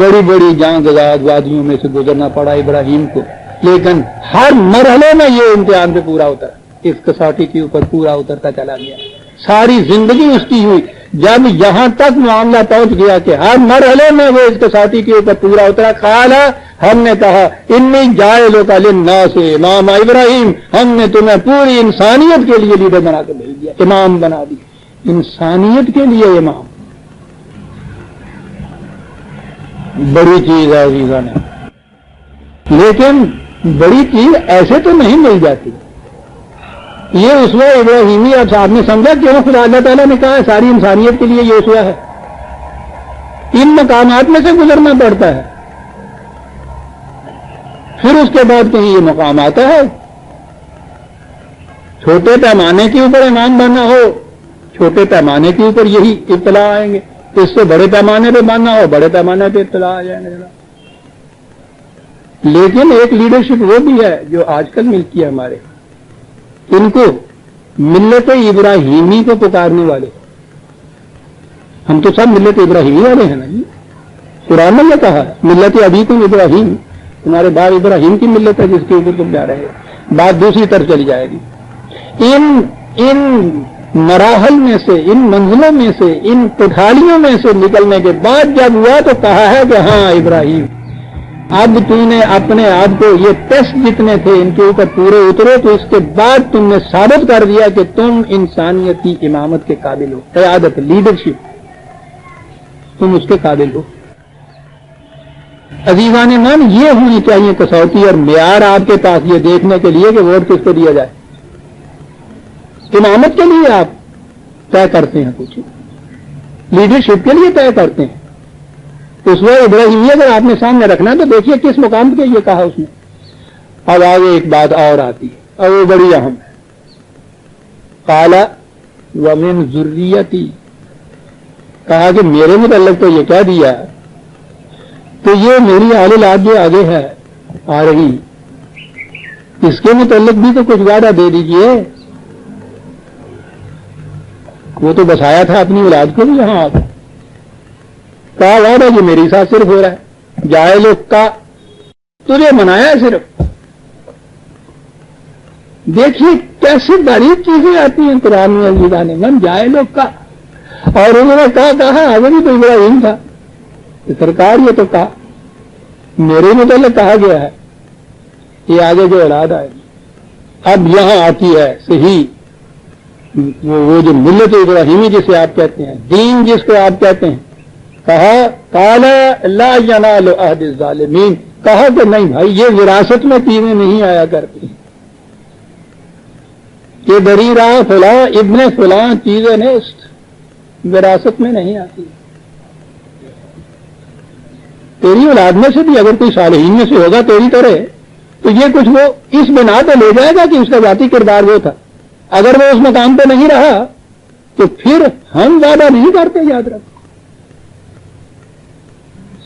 بڑی بڑی جان گزاد وادیوں میں سے گزرنا پڑا ابراہیم کو، لیکن ہر مرحلے میں یہ امتحان پہ پورا ہوتا ہے، اس کسوٹی کے اوپر پورا اترتا چلا گیا، ساری زندگی اس کی ہوئی، جب یہاں تک معاملہ پہنچ گیا کہ ہر مرحلے میں وہ اس کسوٹی کے اوپر پورا اترا۔ قال، ہم نے کہا انی جاعلک للناس امام، ابراہیم ہم نے تمہیں پوری انسانیت کے لیے لیڈر بنا کے بھیج دیا، امام بنا دی، انسانیت کے لیے امام، بڑی چیز ہے عزیزان، لیکن بڑی چیز ایسے تو نہیں مل جاتی۔ یہ اسوہ ابراہیمی، اب آپ نے سمجھا کیوں خدا اللہ تعالیٰ نے کہا ہے ساری انسانیت کے لیے یہ اسوہ ہے، ان مقامات میں سے گزرنا پڑتا ہے، پھر اس کے بعد کہیں یہ مقام آتا ہے۔ چھوٹے پیمانے کے اوپر امام بننا ہو، چھوٹے پیمانے کے اوپر یہی ابتلا آئیں گے، اس سے بڑے پیمانے پہ بننا ہو، بڑے پیمانے پہ ابتلا آ جائیں گے۔ لیکن ایک لیڈرشپ وہ بھی ہے جو آج کل ملتی ہے ہمارے، ان کو ملت ابراہیمی کو پکارنے والے. ہم تو سب ملت ابراہیمی والے ہیں نا جی. قرآن نے یہ کہا ملت ابیکم ابراہیم، تمہارے باپ ابراہیم کی ملت ہے جس کے اوپر تم جا رہے ہو. بات دوسری طرف چلی جائے گی. ان مراحل میں سے، ان منزلوں میں سے، ان پٹھالیوں میں سے نکلنے کے بعد جب ہوا تو کہا ہے کہ ہاں ابراہیم، اب تم نے اپنے آپ کو، یہ ٹیسٹ جتنے تھے ان کے اوپر پورے اترے، تو اس کے بعد تم نے ثابت کر دیا کہ تم انسانیت کی امامت کے قابل ہو، قیادت، لیڈرشپ، تم اس کے قابل ہو. عزیزان من، یہ ہونی چاہیے کسوٹی اور معیار آپ کے پاس یہ دیکھنے کے لیے کہ ووٹ کس کو دیا جائے. امامت کے لیے آپ طے کرتے ہیں کچھ، لیڈرشپ کے لیے طے کرتے ہیں. اس وقت ابراہیمی اگر آپ نے سامنے رکھنا تو دیکھیے کس مقام کے یہ کہا اس نے. اب آگے ایک بات اور آتی ہے اور وہ بڑی اہم ہے. قال ومن ذریتی، کہا کہ میرے متعلق تو یہ کہہ دیا تو یہ میری اہل اولاد جو آگے ہے آ رہی، اس کے متعلق بھی تو کچھ وعدہ دے دیجئے. وہ تو بسایا تھا اپنی اولاد کو بھی یہاں آ کر. کہا وعدہ جو میری ساتھ صرف ہو رہا ہے. جائے لوگ کا تجھے منایا ہے صرف. دیکھیے کیسے باریک چیزیں آتی ہیں قرآن میں. عزیزان من، جائے لوگ کا، اور انہوں نے کہا آگے بھی تو ابراہیم تھا سرکار. یہ تو کہا میرے متعلق کہا گیا ہے، یہ آگے جو اولاد آئے. اب یہاں آتی ہے صحیح وہ جو ملت ابراہیمی جسے آپ کہتے ہیں، دین جس کو آپ کہتے ہیں. کہا قال لا ینال عہد الظالمین، کہا کہ نہیں بھائی یہ وراثت میں چیزیں نہیں آیا کرتی کہ دری راہ فلاں ابن فلاں چیزیں نیست، وراثت میں نہیں آتی. تیری اولاد میں سے بھی اگر کوئی صالحین میں سے ہوگا تیری طرح، تو یہ کچھ وہ اس بنا پہ لے جائے گا کہ اس کا ذاتی کردار وہ تھا. اگر وہ اس مقام پہ نہیں رہا تو پھر ہم وعدہ نہیں کرتے. یاد رکھ،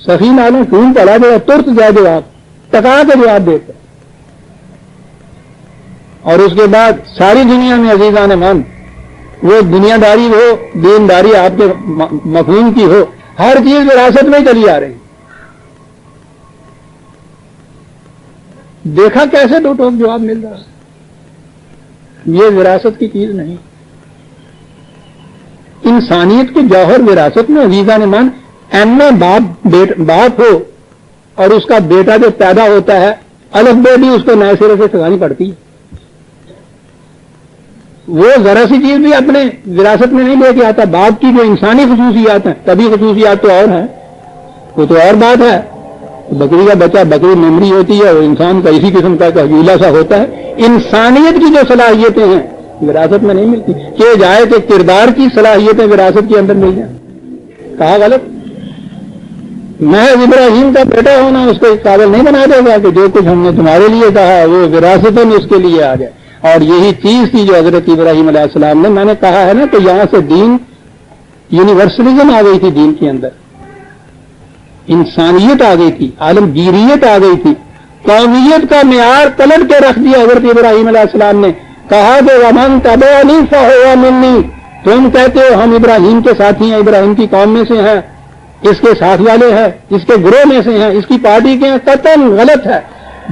سخی نالوں خون پڑا دے ترت جائے جواب، ٹکا کے جواب دیتے. اور اس کے بعد ساری دنیا میں عزیزان من، وہ دنیا داری ہو، دینداری آپ کے مفہوم کی ہو، ہر چیز وراثت میں چلی آ رہی. دیکھا کیسے دو ٹوک جواب مل رہا ہے. یہ وراثت کی چیز نہیں. انسانیت کے جوہر وراثت میں عزیزان من، اینا باپ ہو اور اس کا بیٹا جو پیدا ہوتا ہے، الف بے بھی اس کو نئے سرے سے سکھانی پڑتی ہے. وہ ذرا سی چیز بھی اپنے وراثت میں نہیں لے کے آتا. باپ کی جو انسانی خصوصیات ہیں، طبی خصوصیات تو اور ہیں، وہ تو اور بات ہے. بکری کا بچہ بکری میموری ہوتی ہے، اور انسان کا اسی قسم کا حجولہ سا ہوتا ہے. انسانیت کی جو صلاحیتیں ہیں وراثت میں نہیں ملتی. کہ جائے کہ کردار کی صلاحیتیں وراثت کے اندر مل جائیں. کہا غلط. میں ابراہیم کا بیٹا ہونا اس کو قابل نہیں بنا دے گا کہ جو کچھ ہم نے تمہارے لیے کہا وہ وراثتاً اس کے لیے آ جائے. اور یہی چیز تھی جو حضرت ابراہیم علیہ السلام نے، میں نے کہا ہے نا کہ یہاں سے دین یونیورسلزم آ گئی تھی. دین کے اندر انسانیت آ گئی تھی، عالمگیریت آ گئی تھی. قومیت کا معیار پلٹ کے رکھ دیا حضرت ابراہیم علیہ السلام نے. کہا کہ ومن تبعنی فہو منی، تم کہتے ہو ہم ابراہیم کے ساتھی ہیں، ابراہیم کی قوم میں سے ہیں، اس کے ساتھ والے ہیں، اس کے گروہ میں سے ہیں، اس کی پارٹی کے ہیں. قطعاً غلط ہے.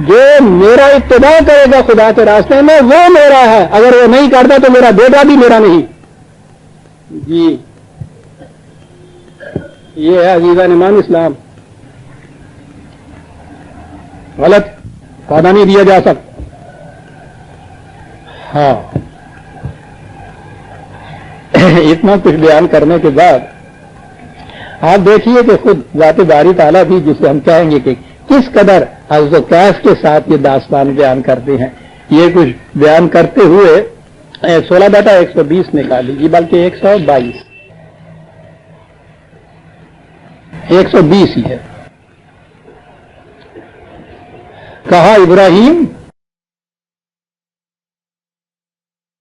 جو میرا اتباع کرے گا خدا کے راستے میں وہ میرا ہے، اگر وہ نہیں کرتا تو میرا بیٹا بھی میرا نہیں. جی یہ ہے عزیزان ایمان اسلام. غلط وعدہ نہیں دیا جا سکتا. ہاں اتنا کچھ بیان کرنے کے بعد آپ دیکھیے کہ خود ذات باری تعالیٰ بھی، جسے ہم کہیں گے کہ کس قدر عرض و کیف کے ساتھ یہ داستان بیان کرتے ہیں. یہ کچھ بیان کرتے ہوئے 16/120 نکال لیجیے، بلکہ 120 ہی ہے. کہا ابراہیم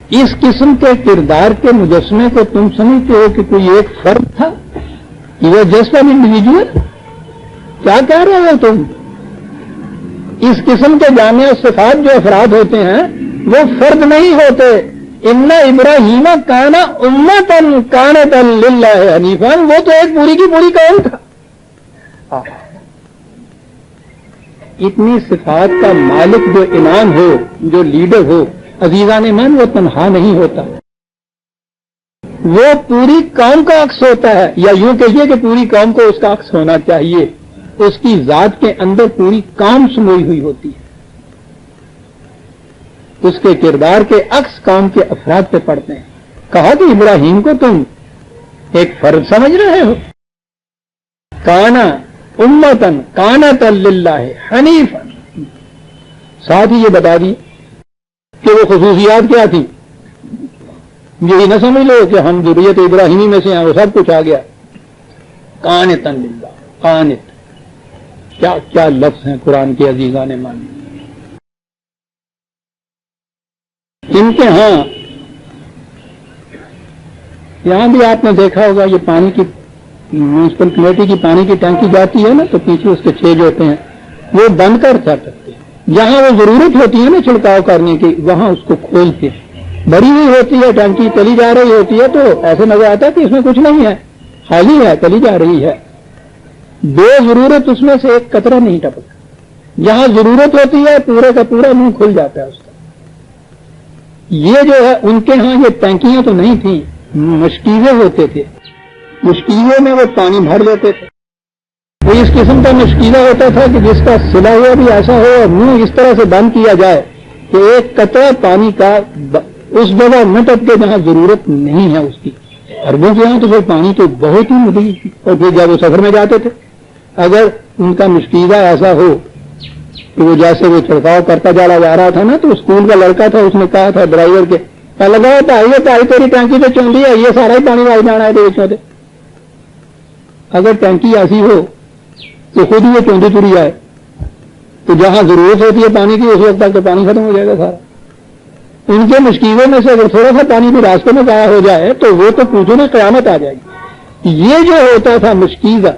اس قسم کے کردار کے مجسمے کو تم سمجھتے ہو کہ کوئی ایک فرد تھا، یہ جسٹ این انڈیویجول؟ کیا کہہ رہے ہو تم؟ اس قسم کے جامع صفات جو افراد ہوتے ہیں وہ فرد نہیں ہوتے. ان ابراہیم کانا امتن کانتا للہ حنیفا، وہ تو ایک پوری کی پوری قوم تھا. اتنی صفات کا مالک جو امام ہو، جو لیڈر ہو، عزیزان من، وہ تنہا نہیں ہوتا، وہ پوری قوم کا عکس ہوتا ہے. یا یوں کہیے کہ پوری قوم کو اس کا عکس ہونا چاہیے. اس کی ذات کے اندر پوری قوم سموئی ہوئی ہوتی ہے. اس کے کردار کے عکس قوم کے افراد پہ پڑتے ہیں. کہا کہ ابراہیم کو تم ایک فرد سمجھ رہے ہو. کانا امتن کانتا للہ حنیفا، ساتھ ہی یہ بتا دی کہ وہ خصوصیات کیا تھی. یہی نہ سمجھ لو کہ ہم ذریت ابراہیمی میں سے ہیں، وہ سب کچھ آ گیا. قانتا للہ، قانت، کیا کیا لفظ ہیں قرآن کے عزیزان مان. ان کے ہاں یہاں بھی آپ نے دیکھا ہوگا، یہ پانی کی میونسپل کمیٹی کی پانی کی ٹینکی جاتی ہے نا، تو پیچھے اس کے چھیج ہوتے ہیں، وہ بند کر سکتے ہیں. جہاں وہ ضرورت ہوتی ہے نا چھڑکاؤ کرنے کی، وہاں اس کو کھولتے ہیں. بڑی ہوئی ہوتی ہے ٹینکی، چلی جا رہی ہوتی ہے، تو ایسے نظر آتا ہے کہ اس میں کچھ نہیں ہے، خالی ہے، چلی جا رہی ہے. بے ضرورت اس میں سے ایک قطرہ نہیں ٹپکتا. جہاں ضرورت ہوتی ہے پورے کا پورا منہ کھل جاتا ہے اس کا. یہ جو ہے ان کے ہاں یہ ٹینکیاں تو نہیں تھیں، مشکیزے ہوتے تھے. مشکیزے میں وہ پانی بھر لیتے تھے. وہ اس قسم کا مشکیزہ ہوتا تھا کہ جس کا سلا ہوا بھی ایسا ہو اور منہ اس طرح سے بند کیا جائے کہ ایک قطرہ پانی کا اس جگہ نہ ٹپکے جہاں ضرورت نہیں ہے اس کی. عربوں کے یہاں تو پھر پانی تو بہت ہی مدعی تھی. اور پھر جب وہ سفر میں جاتے تھے، اگر ان کا مشکیزہ ایسا ہو کہ وہ جیسے وہ چھڑکاؤ کرتا جا رہا تھا نا، تو اسکول کا لڑکا تھا، اس نے کہا تھا ڈرائیور کے، لگا تاری تیری ٹینکی تو چل رہی ہے، یہ سارا ہی پانی وائی جانا ہے. اگر ٹینکی ایسی ہو تو خود ہی وہ چوندی چوری آئے، تو جہاں ضرورت ہوتی ہے پانی کی اس وقت تک تو پانی ختم ہو جائے گا سارا. ان کے مشکیزوں میں سے اگر تھوڑا سا پانی بھی راستے میں ضائع ہو جائے تو وہ تو پوچھو نا قیامت آ جائے گی. یہ جو ہوتا تھا مشکیزہ،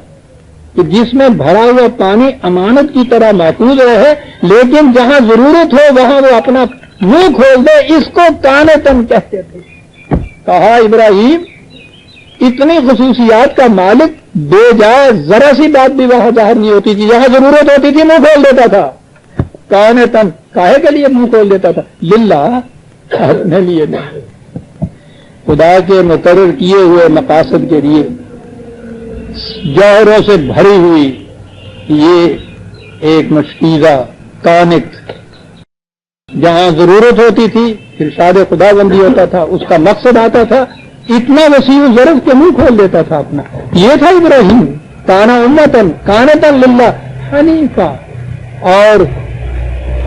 کہ جس میں بھرا ہوا پانی امانت کی طرح محفوظ رہے، لیکن جہاں ضرورت ہو وہاں وہ اپنا منہ کھول دے، اس کو کانتن کہتے تھے. کہا ابراہیم اتنی خصوصیات کا مالک بے جائے ذرا سی بات بھی وہاں ظاہر نہیں ہوتی تھی. جہاں ضرورت ہوتی تھی منہ کھول دیتا تھا. کانتن کاہے کے لیے منہ کھول دیتا تھا؟ للہ، اپنے لیے نہیں، خدا کے مقرر کیے ہوئے مقاصد کے لیے. جوہروں سے بھری ہوئی یہ ایک مشکیزہ کانت، جہاں ضرورت ہوتی تھی ارشاد خدا بندی ہوتا تھا، اس کا مقصد آتا تھا، اتنا وسیع ظرف کے منہ کھول دیتا تھا اپنا. یہ تھا ابراہیم. کانا امتن کانتا للہ حنیفا. اور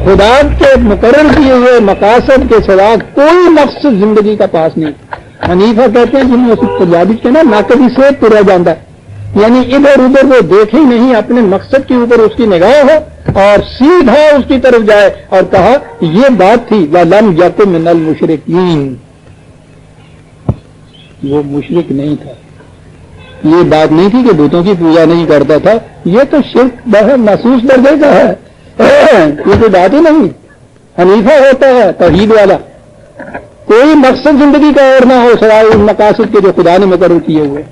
خدا کے مقرر کیے ہوئے مقاصد کے سوا کوئی مقصد زندگی کا پاس نہیں. حنیفہ کہتے ہیں جن میں پنجابی کے نا ناقدی سے ترا جاتا ہے، یعنی ادھر ادھر وہ دیکھے ہی نہیں، اپنے مقصد کے اوپر اس کی نگاہ ہو اور سیدھا اس کی طرف جائے. اور کہا یہ بات تھی وَلَمْ يَكُ مِنَ الْمُشْرِكِينَ، وہ مشرک نہیں تھا. یہ بات نہیں تھی کہ بتوں کی پوجا نہیں کرتا تھا. یہ تو شرک بہت محسوس درجے کا ہے، یہ کوئی بات ہی نہیں. حنیفہ ہوتا ہے توحید والا، کوئی مقصد زندگی کا اور نہ ہو سوائے ان مقاصد کے جو خدا نے مقرر کیے ہوئے.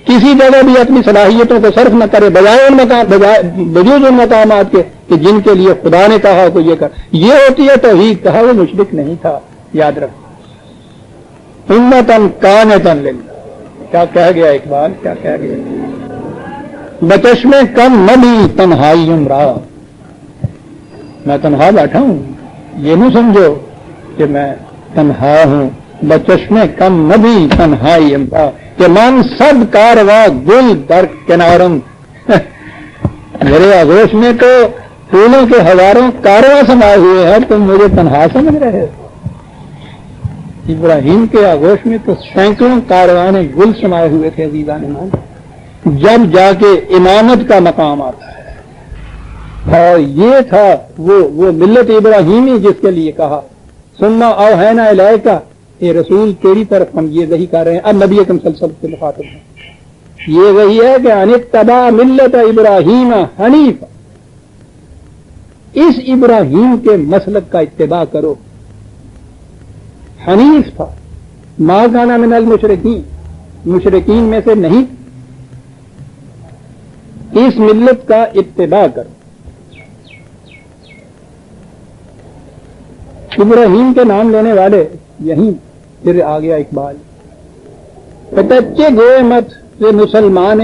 کسی جگہ بھی اپنی صلاحیتوں کو صرف نہ کرے بجوز ان مقامات کے کہ جن کے لیے خدا نے کہا کہ یہ کر. یہ ہوتی ہے توحید. کہا وہ مشرک نہیں تھا. یاد رکھو. امتن کانتن للہ. کیا کہہ گیا اقبال، کیا کہہ گیا؟ بچشم کم مبی تنہائی امرا. میں تنہا بیٹھا ہوں، یہ نہ سمجھو کہ میں تنہا ہوں. بچشم کم مبی تنہائی امرا کہ من سب کارواں گل در کنارم. میرے آغوش میں تو پھولوں کے ہزاروں کارواں سمائے ہوئے ہیں، تم مجھے تنہا سمجھ رہے ہو. ابراہیم کے آغوش میں تو سینکڑوں کارواں گل سمائے ہوئے تھے. عزیزان ایمان، جب جا کے امامت کا مقام آتا ہے. اور یہ تھا وہ ملت ابراہیمی جس کے لیے کہا ثم اوحینا الیک، اے رسول تیری طرف ہم یہ وحی کر رہے ہیں. اب نبی اکرم صلی اللہ علیہ وسلم سے مخاطب ہیں. یہ وہی ہے کہ ان اتبع ملت ابراہیم حنیف. اس ابراہیم کے مسلک کا اتباع کرو. حنیف تھا، ما کان من المشرکین، مشرکین میں سے نہیں. اس ملت کا اتباع کرو. ابراہیم کے نام لینے والے یہیں پھر آ گیا اقبال. پتچے گوئے مت سے مسلمان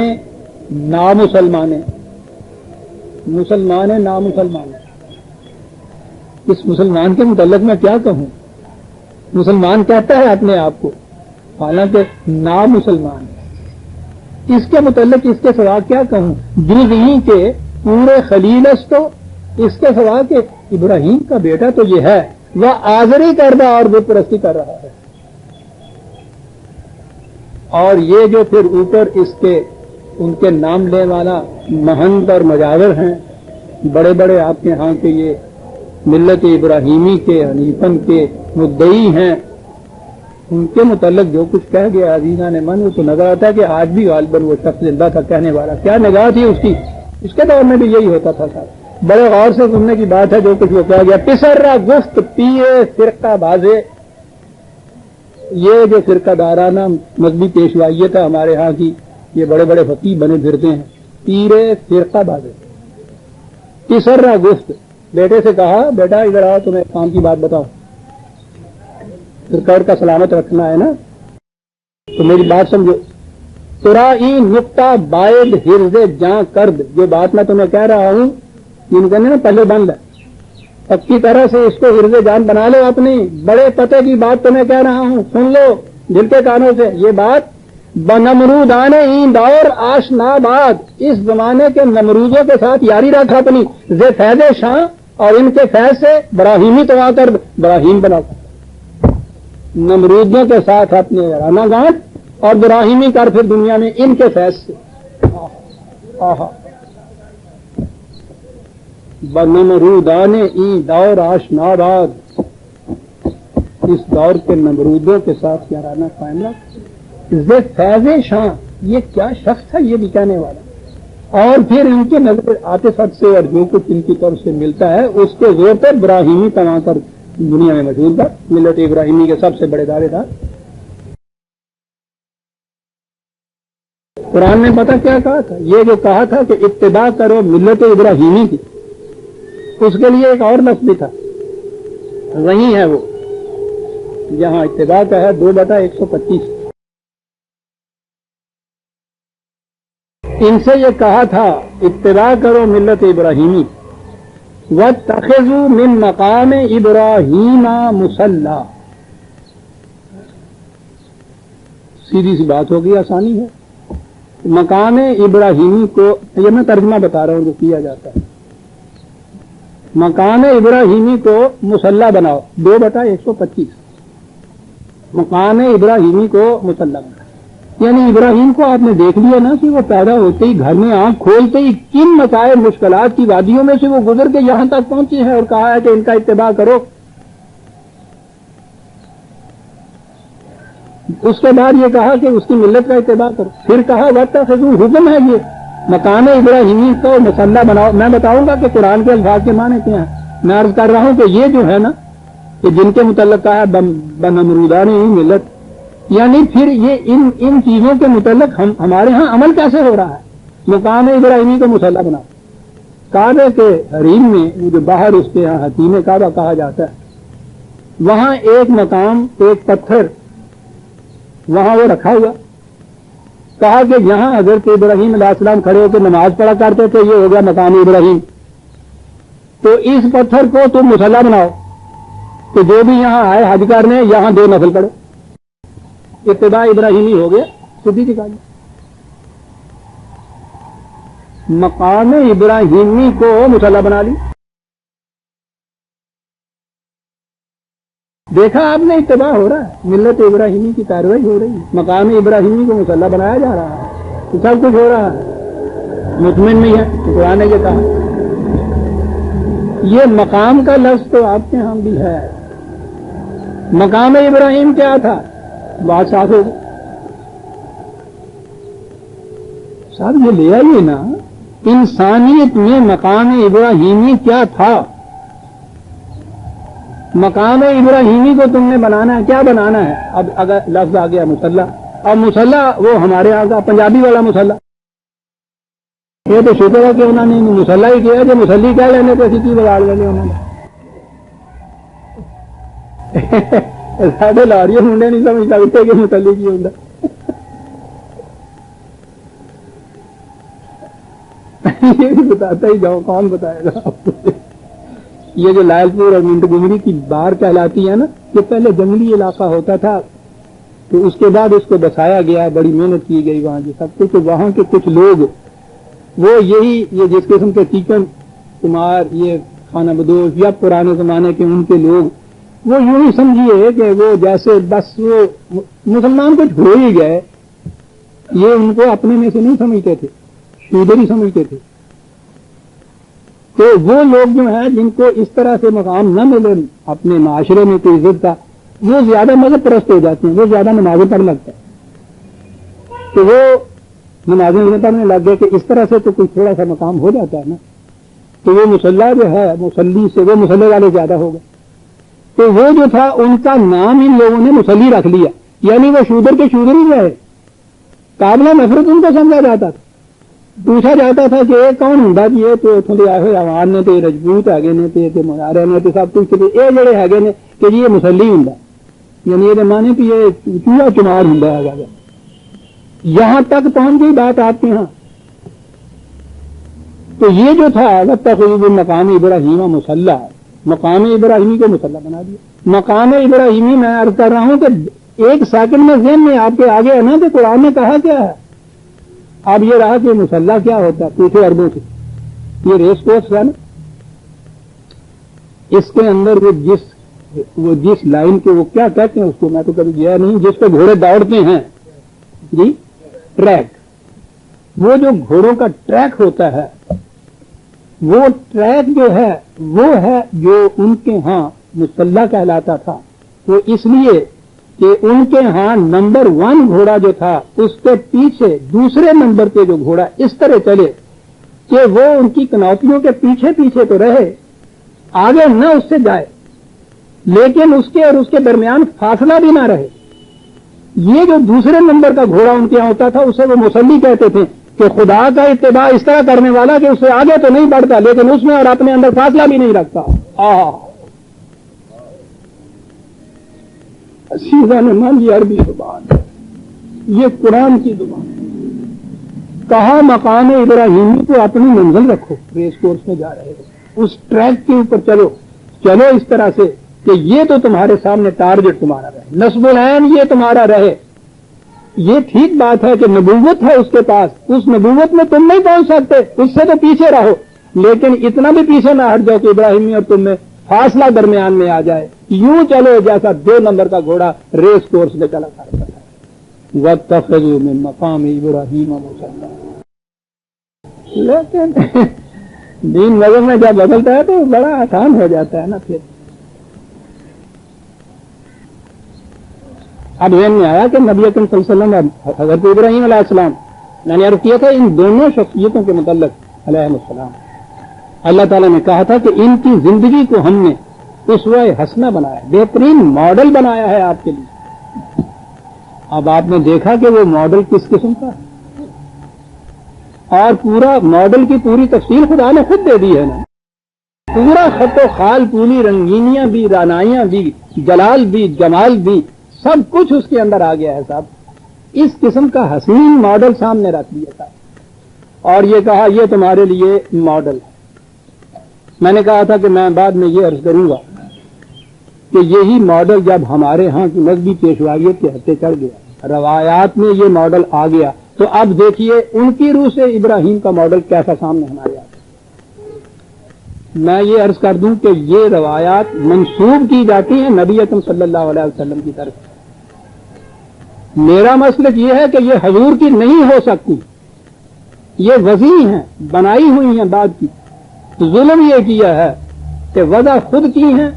نامسلمان، مسلمان نامسلمان. اس مسلمان کے متعلق میں کیا کہوں؟ مسلمان کہتا ہے اپنے آپ کو، حالانکہ نامسلمان. اس کے متعلق اس کے سوا کیا کہوں؟ جز ہی کے پورے خلیلس تو اس کے سوا کہ ابراہیم کا بیٹا تو یہ ہے، وہ آزری کردہ اور بت پرستی کر رہا ہے. اور یہ جو پھر اوپر اس کے ان کے نام لینے والا مہنت اور مجاور ہیں، بڑے بڑے آپ کے ہاں کے یہ ملت ابراہیمی کے حنیفن کے مدعی ہیں، ان کے متعلق جو کچھ کہہ گیا عزیزان من، وہ تو نظر آتا ہے کہ آج بھی غالباً وہ شخص زندہ تھا کہنے والا. کیا نگاہ تھی اس کی، اس کے دور میں بھی یہی ہوتا تھا. صاحب بڑے غور سے سننے کی بات ہے جو کچھ وہ کہہ گیا. پسرا گفت پیے فرقہ بازے، یہ جو فرقہ دارانہ مذہبی پیشوائیت ہے ہمارے ہاں کی، یہ بڑے بڑے فقیہ بنے پھرتے ہیں. پیرے فرقہ بازے، پسرا گفت، بیٹے سے کہا بیٹا ادھر آؤ تمہیں کام کی بات بتاؤ. فرقہ کا سلامت رکھنا ہے نا، تو میری بات سمجھو. ترائی نقطہ باعد حرز جاں کرد، جو بات میں تمہیں کہہ رہا ہوں ان کہنے نا پہلے بند ہے، پکی طرح سے اس کو حرز جان بنا لو اپنی. بڑے پتے کی بات تمہیں کہہ رہا ہوں، سن لو دل کے کانوں سے. یہ بات بنمرودان این دور آشنا باد، اس زمانے کے نمرودوں کے ساتھ یاری رکھ اپنی. زے فیض شاہ، اور ان کے فیض سے براہیمی تو آ کر براہیم بنا کر نمرودوں کے ساتھ اپنے رانا گانٹ اور براہیمی کر پھر دنیا میں ان کے فیض سے. بنمرودان این دور آشنا باد، اس دور کے نمرودوں کے ساتھ یارانہ قائم رکھ. زے فیض شاہ، یہ کیا شخص ہے یہ بھی کہنے والا. اور پھر ان کے نظر عاطفت سے اور جو کچھ ان کی طرف سے ملتا ہے اس کے زور پر براہیمی کما کر دنیا میں مشہور تھا. ملت ابراہیمی کے سب سے بڑے دعوے دار. قرآن نے پتہ کیا کہا تھا؟ یہ جو کہا تھا کہ اتباع کرو ملت ابراہیمی کی، اس کے لیے ایک اور لفظ بھی تھا، وہی ہے وہ یہاں اتباع کا ہے 2/125. ان سے یہ کہا تھا اتباع کرو ملت ابراہیمی. وَاتَّخِذُوا مِن مَقَامِ إِبْرَاهِيمَ مُصَلَّى، سیدھی سی بات ہوگی، آسانی ہے. مقام ابراہیمی کو، یہ میں ترجمہ بتا رہا ہوں جو کیا جاتا ہے. مقام ابراہیمی کو مصلی بناؤ، 2/125. مقام ابراہیمی کو مصلی بناؤ، یعنی ابراہیم کو آپ نے دیکھ لیا نا کہ وہ پیدا ہوتے ہی گھر میں آنکھ کھولتے ہی کن مسائل مشکلات کی وادیوں میں سے وہ گزر کے یہاں تک پہنچے ہیں اور کہا ہے کہ ان کا اتباع کرو. اس کے بعد یہ کہا کہ اس کی ملت کا اتباع کرو. پھر کہا وَاتَّخِذُوا، حکم ہے یہ مقام ابراہیمی کو مصلی بناؤ. میں بتاؤں گا کہ قرآن کے الفاظ کے معنی کیا ہیں. میں عرض کر رہا ہوں کہ یہ جو ہے نا کہ جن کے متعلق کہا ہے بنمرودان ملت، یعنی پھر یہ ان چیزوں کے متعلق ہمارے ہاں عمل کیسے ہو رہا ہے. مقام ابراہیمی کو مصلی بناؤ. کعبے کے حریم میں جو باہر اس کے یہاں حتیم کعبہ کہا جاتا ہے، وہاں ایک مقام، ایک پتھر وہاں وہ رکھا ہوا. کہا کہ یہاں حضرت ابراہیم علیہ السلام کھڑے ہو کے نماز پڑھا کرتے تھے، یہ ہو گیا مقام ابراہیم. تو اس پتھر کو تم مصلی بناؤ کہ جو بھی یہاں آئے حج کرنے یہاں 2 نفل پڑھو. اتباع ابراہیمی ہو گیا. سیدھی سی بات، مقام ابراہیمی کو مصلی بنا لی. دیکھا آپ نے اتباع ہو رہا ہے، ملت ابراہیمی کی کارروائی ہو رہی ہے. مقام ابراہیمی کو مصلی بنایا جا رہا ہے، تو سب کچھ ہو رہا ہے. مطمئن نہیں ہے قرآن نے یہ کہا. یہ مقام کا لفظ تو آپ کے ہاں بھی ہے. مقام ابراہیم کیا تھا؟ بات صاف ہوگی. صاحب یہ لے آئیے نا، انسانیت میں مقام ابراہیمی کیا تھا؟ مقام ابراہیمی کو تم نے بنانا ہے، کیا بنانا ہے؟ اب اگر لفظ آ گیا مصلی، اور مصلی وہ ہمارے یہاں کا پنجابی والا مصلی، یہ تو شکر ہے کہ انہوں نے مصلی ہی کیا، جو مسلی کہہ لینے تو کی بگاڑ لینے انہوں نے سارے لاڑیے منڈے نہیں سمجھ سکتے کہ مسلی کی ہوتا یہ بھی بتاتا ہی جاؤ، کون بتائے گا آپ کو؟ یہ جو لائل پور اور منٹ گمری کی بار کہلاتی ہے نا، یہ پہلے جنگلی علاقہ ہوتا تھا، تو اس کے بعد اس کو بسایا گیا، بڑی محنت کی گئی وہاں کی سب کچھ، تو وہاں کے کچھ لوگ وہ یہی یہ جس قسم کے چیکن کمار، یہ خانہ بدوش یا پرانے زمانے کے ان کے لوگ، وہ یوں ہی سمجھیے کہ وہ جیسے بس وہ مسلمان کچھ ہو ہی گئے، یہ ان کو اپنے میں سے نہیں سمجھتے تھے، شودر ہی سمجھتے تھے. تو وہ لوگ جو ہیں جن کو اس طرح سے مقام نہ ملے اپنے معاشرے میں کوئی عزت کا، وہ زیادہ مذہب پرست ہو جاتے ہیں، وہ زیادہ نمازیں پڑھنے لگتا ہے، تو وہ نمازیں پڑھنے لگ گئے کہ اس طرح سے تو کوئی تھوڑا سا مقام ہو جاتا ہے نا، تو وہ مصلی جو ہے مصلی سے وہ مصلی والے زیادہ ہو گئے. تو وہ جو تھا ان کا نام ان لوگوں نے مصلی رکھ لیا، یعنی وہ شودر کے شودر ہی رہے، قابلہ نفرت ان کو سمجھا جاتا تھا. پوچھا جاتا تھا کہ یہ کون ہوں جی، یہ تو تھوڑے آئے آوان نے تو رجپوت ہے نے تو مزارے نے تو سب کچھ، یہ جڑے ہے نے کہ جی یہ مسلی ہوں، یعنی یہ مانے کہ یہ چوہا چمار ہوں ہے. یہاں تک پہنچ گئی بات آپ کے یہاں. تو یہ جو تھا تقریب مقام ابراہیم مصلی، مقام ابراہیمی کو مصلی بنا دیا. مقام ابراہیمی میں عرض کر رہا ہوں کہ ایک سیکنڈ میں ذہن میں آپ کے آگے ہے نا کہ قرآن نے کہا کیا ہے. اب یہ رہا کہ مصلی کیا ہوتا ہے، پوچھے عربوں سے. یہ ریس کورس ہے نا، اس کے اندر وہ جس لائن کے وہ کیا کہتے ہیں اس کو میں تو کبھی گیا نہیں، جس پہ گھوڑے دوڑتے ہیں جی، ٹریک. وہ جو گھوڑوں کا ٹریک ہوتا ہے، وہ ٹریک جو ہے وہ ہے جو ان کے ہاں مصلی کہلاتا تھا. وہ اس لیے کہ ان کے ہاں نمبر 1 گھوڑا جو تھا اس کے پیچھے دوسرے نمبر پہ جو گھوڑا اس طرح چلے کہ وہ ان کی کنوپیوں کے پیچھے پیچھے تو رہے، آگے نہ اس سے جائے، لیکن اس کے اور اس کے درمیان فاصلہ بھی نہ رہے. یہ جو دوسرے نمبر کا گھوڑا ان کے یہاں ہوتا تھا اسے وہ مصلی کہتے تھے، کہ خدا کا اتباع اس طرح کرنے والا کہ اس سے آگے تو نہیں بڑھتا لیکن اس میں اور اپنے اندر فاصلہ بھی نہیں رکھتا. سیدھا نے مان یہ عربی زبان، یہ قرآن کی زبان. کہا مقام ابراہیمی کو اپنی منزل رکھو، ریس کورس میں جا رہے ہو، اس ٹریک کے اوپر چلو اس طرح سے کہ یہ تو تمہارے سامنے ٹارگٹ تمہارا رہے، نصب العین یہ تمہارا رہے. یہ ٹھیک بات ہے کہ نبوت ہے اس کے پاس، اس نبوت میں تم نہیں پہنچ سکتے، اس سے تو پیچھے رہو، لیکن اتنا بھی پیچھے نہ ہٹ جاؤ کہ ابراہیمی اور تم میں فاصلہ درمیان میں آ جائے. یوں چلو جیسا 2 نمبر کا گھوڑا ریس کورس میں چلا کرتا ہے. وَاتَّخَذُوا مِن مَّقَامِ إِبْرَاهِيمَ مُصَلًّى. لیکن دین نظر میں جب بدلتا ہے تو بڑا آسان ہو جاتا ہے نا. پھر اب ذہن میں آیا کہ نبی اکرم صلی اللہ علیہ وسلم حضرت ابراہیم علیہ السلام، میں نے عرض کیا تھا ان دونوں شخصیتوں کے متعلق علیہ السلام، اللہ تعالیٰ نے کہا تھا کہ ان کی زندگی کو ہم نے اسوہ حسنہ بنایا، بہترین ماڈل بنایا ہے آپ کے لیے. اب آپ نے دیکھا کہ وہ ماڈل کس قسم کا ہے، اور پورا ماڈل کی پوری تفصیل خدا نے خود دے دی ہے نا. پورا خط و خال، پوری رنگینیاں بھی، رانائیاں بھی، جلال بھی، جمال بھی، سب کچھ اس کے اندر آ گیا ہے صاحب. اس قسم کا حسین ماڈل سامنے رکھ دیا تھا اور یہ کہا یہ تمہارے لیے ماڈل ہے. میں نے کہا تھا کہ میں بعد میں یہ عرض کروں گا کہ یہی ماڈل جب ہمارے ہاں کی مذہبی پیشواریت کے ہتھے چڑھ گیا، روایات میں یہ ماڈل آ گیا، تو اب دیکھیے ان کی روح سے ابراہیم کا ماڈل کیسا سامنے ہمارے آتا ہے. میں یہ عرض کر دوں کہ یہ روایات منسوب کی جاتی ہیں نبی اکرم صلی اللہ علیہ وسلم کی طرف. میرا مسلک یہ ہے کہ یہ حضور کی نہیں ہو سکتی، یہ وضعی ہیں، بنائی ہوئی ہیں بعد کی. ظلم یہ کیا ہے کہ وضع خود کی ہیں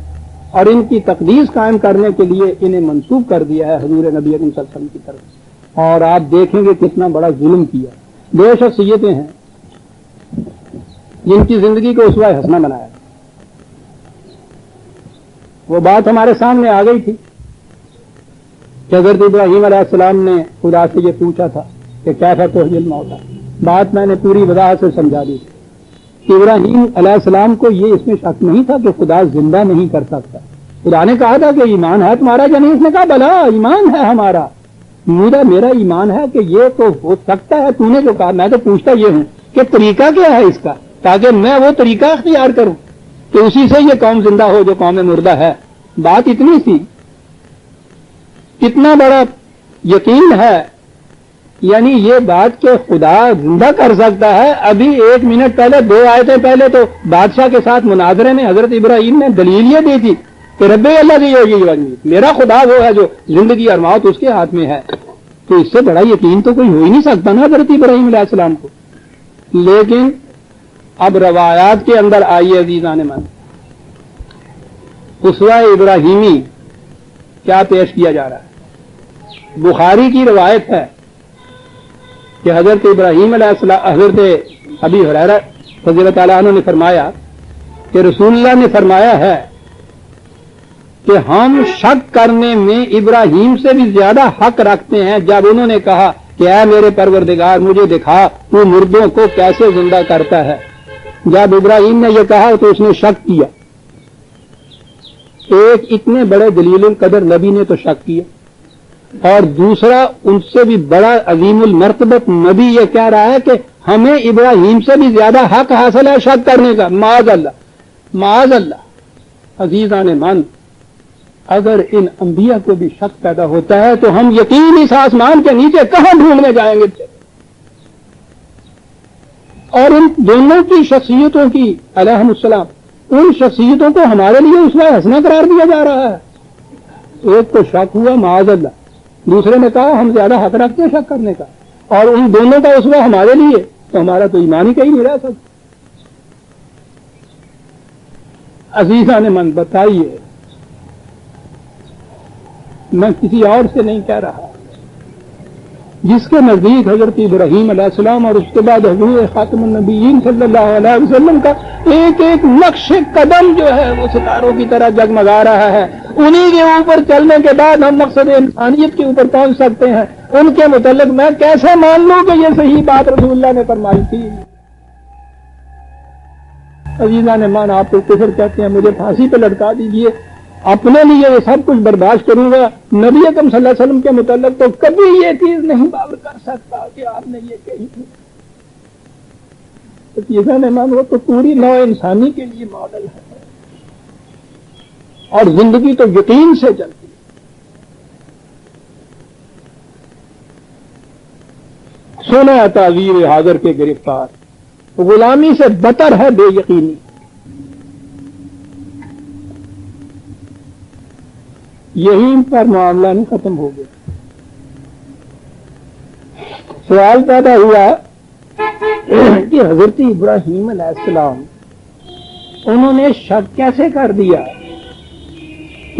اور ان کی تقدیس قائم کرنے کے لیے انہیں منسوب کر دیا ہے حضور نبی اکرم صلی اللہ علیہ وسلم کی طرف. اور آپ دیکھیں گے کتنا بڑا ظلم کیا. 2 شخصیتیں ہیں جن کی زندگی کو اسوہ حسنہ بنایا. وہ بات ہمارے سامنے آ گئی تھی کہ حضرت ابراہیم علیہ السلام نے خدا سے یہ پوچھا تھا کہ کیسا تحیی الموتیٰ. بات میں نے پوری وضاحت سے سمجھا دی کہ ابراہیم علیہ السلام کو یہ اس میں شک نہیں تھا کہ خدا زندہ نہیں کر سکتا. خدا نے کہا تھا کہ ایمان ہے تمہارا یا نہیں؟ اس نے کہا بلا ایمان ہے ہمارا، میرا ایمان ہے کہ یہ تو ہو سکتا ہے. تو نے جو کہا میں تو پوچھتا یہ ہوں کہ طریقہ کیا ہے اس کا، تاکہ میں وہ طریقہ اختیار کروں کہ اسی سے یہ قوم زندہ ہو جو قوم مردہ ہے. بات اتنی سی، کتنا بڑا یقین ہے، یعنی یہ بات کہ خدا زندہ کر سکتا ہے. ابھی 1 منٹ پہلے 2 آیتیں پہلے تو بادشاہ کے ساتھ مناظرے میں حضرت ابراہیم نے دلیل یہ دی تھی کہ رب اللہ کی ہوگی، میرا خدا وہ ہے جو زندگی اور موت اس کے ہاتھ میں ہے. تو اس سے بڑا یقین تو کوئی ہو ہی نہیں سکتا نا حضرت ابراہیم علیہ السلام کو. لیکن اب روایات کے اندر آئیے عزیزان من، اسوہ ابراہیمی کیا پیش کیا جا رہا ہے. بخاری کی روایت ہے کہ حضرت ابراہیم علیہ السلام، حضرت ابی ہریرہ رضی اللہ تعالیٰ عنہ نے فرمایا کہ رسول اللہ نے فرمایا ہے کہ ہم شک کرنے میں ابراہیم سے بھی زیادہ حق رکھتے ہیں جب انہوں نے کہا کہ اے میرے پروردگار مجھے دکھا تو مردوں کو کیسے زندہ کرتا ہے. جب ابراہیم نے یہ کہا تو اس نے شک کیا. ایک اتنے بڑے جلیل القدر نبی نے تو شک کیا، اور دوسرا ان سے بھی بڑا عظیم المرتبت نبی یہ کہہ رہا ہے کہ ہمیں ابراہیم سے بھی زیادہ حق حاصل ہے شک کرنے کا. معاذ اللہ معاذ اللہ. عزیزان من، اگر ان انبیاء کو بھی شک پیدا ہوتا ہے تو ہم یقین اس آسمان کے نیچے کہاں ڈھونڈنے جائیں گے. اور ان دونوں کی شخصیتوں کی علیہم السلام، ان شخصیتوں کو ہمارے لیے اسوہ حسنہ قرار دیا جا رہا ہے. ایک تو شک ہوا معاذ اللہ، دوسرے نے کہا ہم زیادہ حق رکھتے ہیں شک کرنے کا، اور ان دونوں کا اسوہ ہمارے لیے، تو ہمارا تو ایمان ہی کہیں نہیں رہ سکتا. عزیزان من بتائیے، میں کسی اور سے نہیں کہہ رہا، جس کے نزدیک حضرت ابراہیم علیہ السلام اور اس کے بعد حضور خاتم النبیین صلی اللہ علیہ وسلم کا ایک ایک نقش قدم جو ہے وہ ستاروں کی طرح جگمگا رہا ہے، انہی کے اوپر چلنے کے بعد ہم مقصد انسانیت کے اوپر پہنچ سکتے ہیں. ان کے متعلق میں کیسے مان لوں کہ یہ صحیح بات رسول اللہ نے فرمائی تھی. عزیزان مان، آپ تو کفر کہتے ہیں، مجھے پھانسی پہ لٹکا دیجئے، اپنے لیے یہ سب کچھ برداشت کروں گا. نبی اکرم صلی اللہ علیہ وسلم کے متعلق تو کبھی یہ چیز نہیں باور کر سکتا کہ آپ نے یہ کہی تھی. وہ تو پوری نوع انسانی کے لیے ماڈل ہے، اور زندگی تو یقین سے چلتی ہے. سونا تعویر حاضر کے گرفتار، غلامی سے بتر ہے بے یقینی. یہی پر معاملہ نہیں ختم ہو گیا. سوال پیدا ہوا کہ حضرت ابراہیم علیہ السلام انہوں نے شک کیسے کر دیا.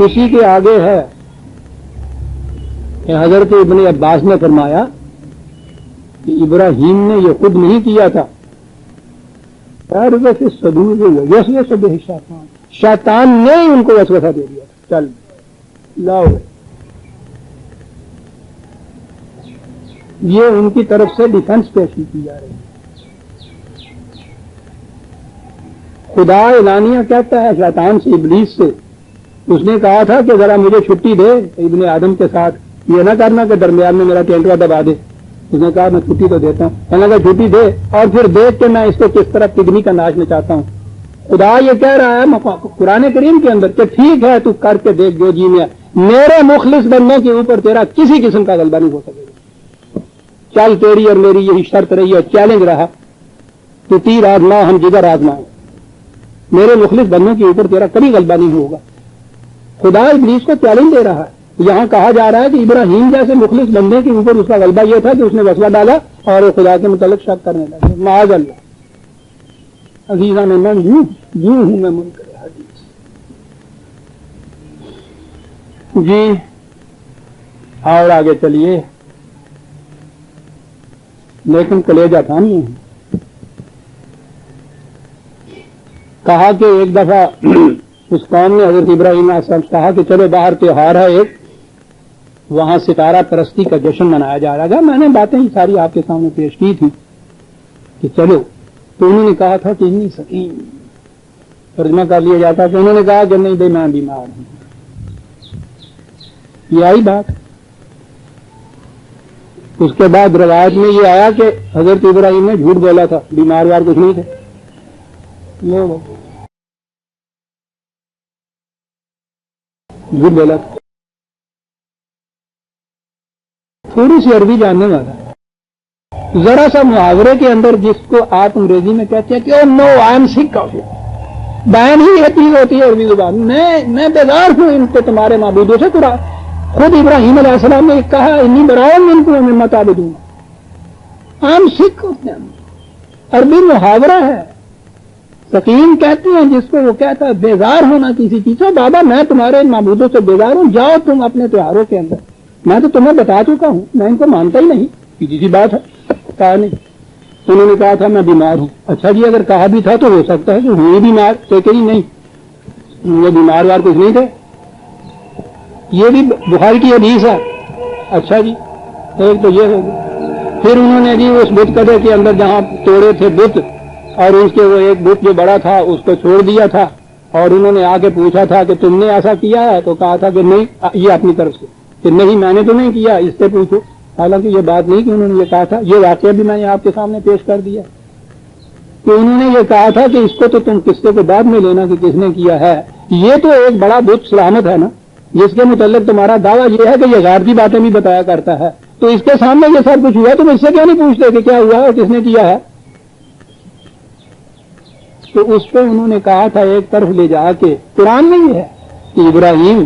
اسی کے آگے ہے کہ حضرت ابن عباس نے فرمایا کہ ابراہیم نے یہ خود نہیں کیا تھا، شیطان نے ان کو وسوسہ دے دیا. چل لاؤ، یہ ان کی طرف سے ڈیفنس پیش کی جا رہی ہے. خدا اعلانیہ کہتا ہے شیطان سے، ابلیس سے، اس نے کہا تھا کہ ذرا مجھے چھٹی دے ابن آدم کے ساتھ، یہ نہ کرنا کہ درمیان میں میرا ٹینٹوا دبا دے. اس نے کہا میں چھٹی تو دیتا ہوں. کہنے لگا چھٹی دے اور پھر دیکھ کے میں اس کو کس طرح پگنی کا ناش نچاتا ہوں. خدا یہ کہہ رہا ہے قرآن کریم کے اندر کہ ٹھیک ہے تو کر کے دیکھ جو جی میں، میرے مخلص بننے کے اوپر تیرا کسی قسم کا غلبہ نہیں ہو سکے گا. چل تیری اور میری یہی شرط رہی اور چیلنج رہا، تو تیر آزما ہم جگر آزمائیں، میرے مخلص بننے کے اوپر تیرا کبھی غلبہ نہیں ہوگا. خدا ابلیس کو چیلنج دے رہا ہے. یہاں کہا جا رہا ہے کہ ابراہیم جیسے مخلص بننے کے اوپر اس کا غلبہ یہ تھا کہ اس نے وسوسہ ڈالا اور وہ خدا کے متعلق شک کرنے لگے. معاذ اللہ. عزیزان من، یوں ہوں میں منکر حدیث. جی اور آگے چلیے، لیکن کلیجہ تھامی ہے. کہا کہ ایک دفعہ اس قوم نے حضرت ابراہیم علیہ السلام سے کہا کہ چلو باہر تیوہار ہے ایک، وہاں ستارہ پرستی کا جشن منایا جا رہا تھا. میں نے باتیں ساری آپ کے سامنے پیش کی تھی کہ چلو. تو انہوں نے کہا تھا کہ اتنی سکیم ترجمہ کر لیا جاتا کہ انہوں نے کہا کہ نہیں بھائی میں بیمار ہوں. یہ آئی بات. اس کے بعد روایت میں یہ آیا کہ حضرت ابراہیم نے جھوٹ بولا تھا، بیمار وار کچھ نہیں تھے. جھوٹ بولا تھا. تھوڑی سی عربی جاننے والا ذرا سا محاورے کے اندر جس کو آپ انگریزی میں کہتے ہیں کہ او نو آئی ایم سک آف یو، بیان ہی یہ چیز ہوتی ہے عربی زبان میں بیزار ہوں ان کو تمہارے معبودوں سے. خود ابراہیم علیہ السلام نے کہا انی براؤن منکم مما تعبدون، آئی ایم سک ہوتے ہیں. عربی محاورہ ہے. سکیم کہتے ہیں جس کو وہ کہتا ہے بیزار ہونا کسی چیز سے. بابا میں تمہارے معبودوں سے بیزار ہوں، جاؤ تم اپنے تہواروں کے اندر. میں تو تمہیں بتا چکا ہوں، میں ان کو مانتا ہی نہیں. سیدھی سی بات ہے. کہا نہیں. انہوں نے کہا تھا میں بیمار ہوں. اچھا جی اگر کہا بھی تھا تو ہو سکتا ہے کہ ہوئی بیمار، تو کہیں نہیں یہ بیمار وار کچھ نہیں تھے. یہ بھی بخاری کی حدیث ہے. اچھا جی ایک تو یہ ہو گئی. پھر انہوں نے جی اس بت کدے کے اندر جہاں توڑے تھے بت، اور اس کے وہ ایک بت جو بڑا تھا اس کو چھوڑ دیا تھا، اور انہوں نے آ کے پوچھا تھا کہ تم نے ایسا کیا ہے؟ تو کہا تھا کہ نہیں، یہ اپنی طرف سے کہ نہیں میں نے تو نہیں کیا، اس سے پوچھو. حالانکہ یہ بات نہیں کہ انہوں نے یہ کہا تھا. یہ واقعہ بھی میں نے آپ کے سامنے پیش کر دیا کہ انہوں نے یہ کہا تھا کہ اس کو تو تم قصے کے بعد میں لینا کہ کس نے کیا ہے. یہ تو ایک بڑا بت سلامت ہے نا، جس کے متعلق تمہارا دعویٰ یہ ہے کہ یہ غیر کی باتیں بھی بتایا کرتا ہے. تو اس کے سامنے یہ سب کچھ ہوا، تم اس سے کیوں نہیں پوچھتے کہ کیا ہوا ہے اور کس نے کیا ہے؟ تو اس پہ انہوں نے کہا تھا ایک طرف لے جا کے، قرآن میں یہ ہے کہ ابراہیم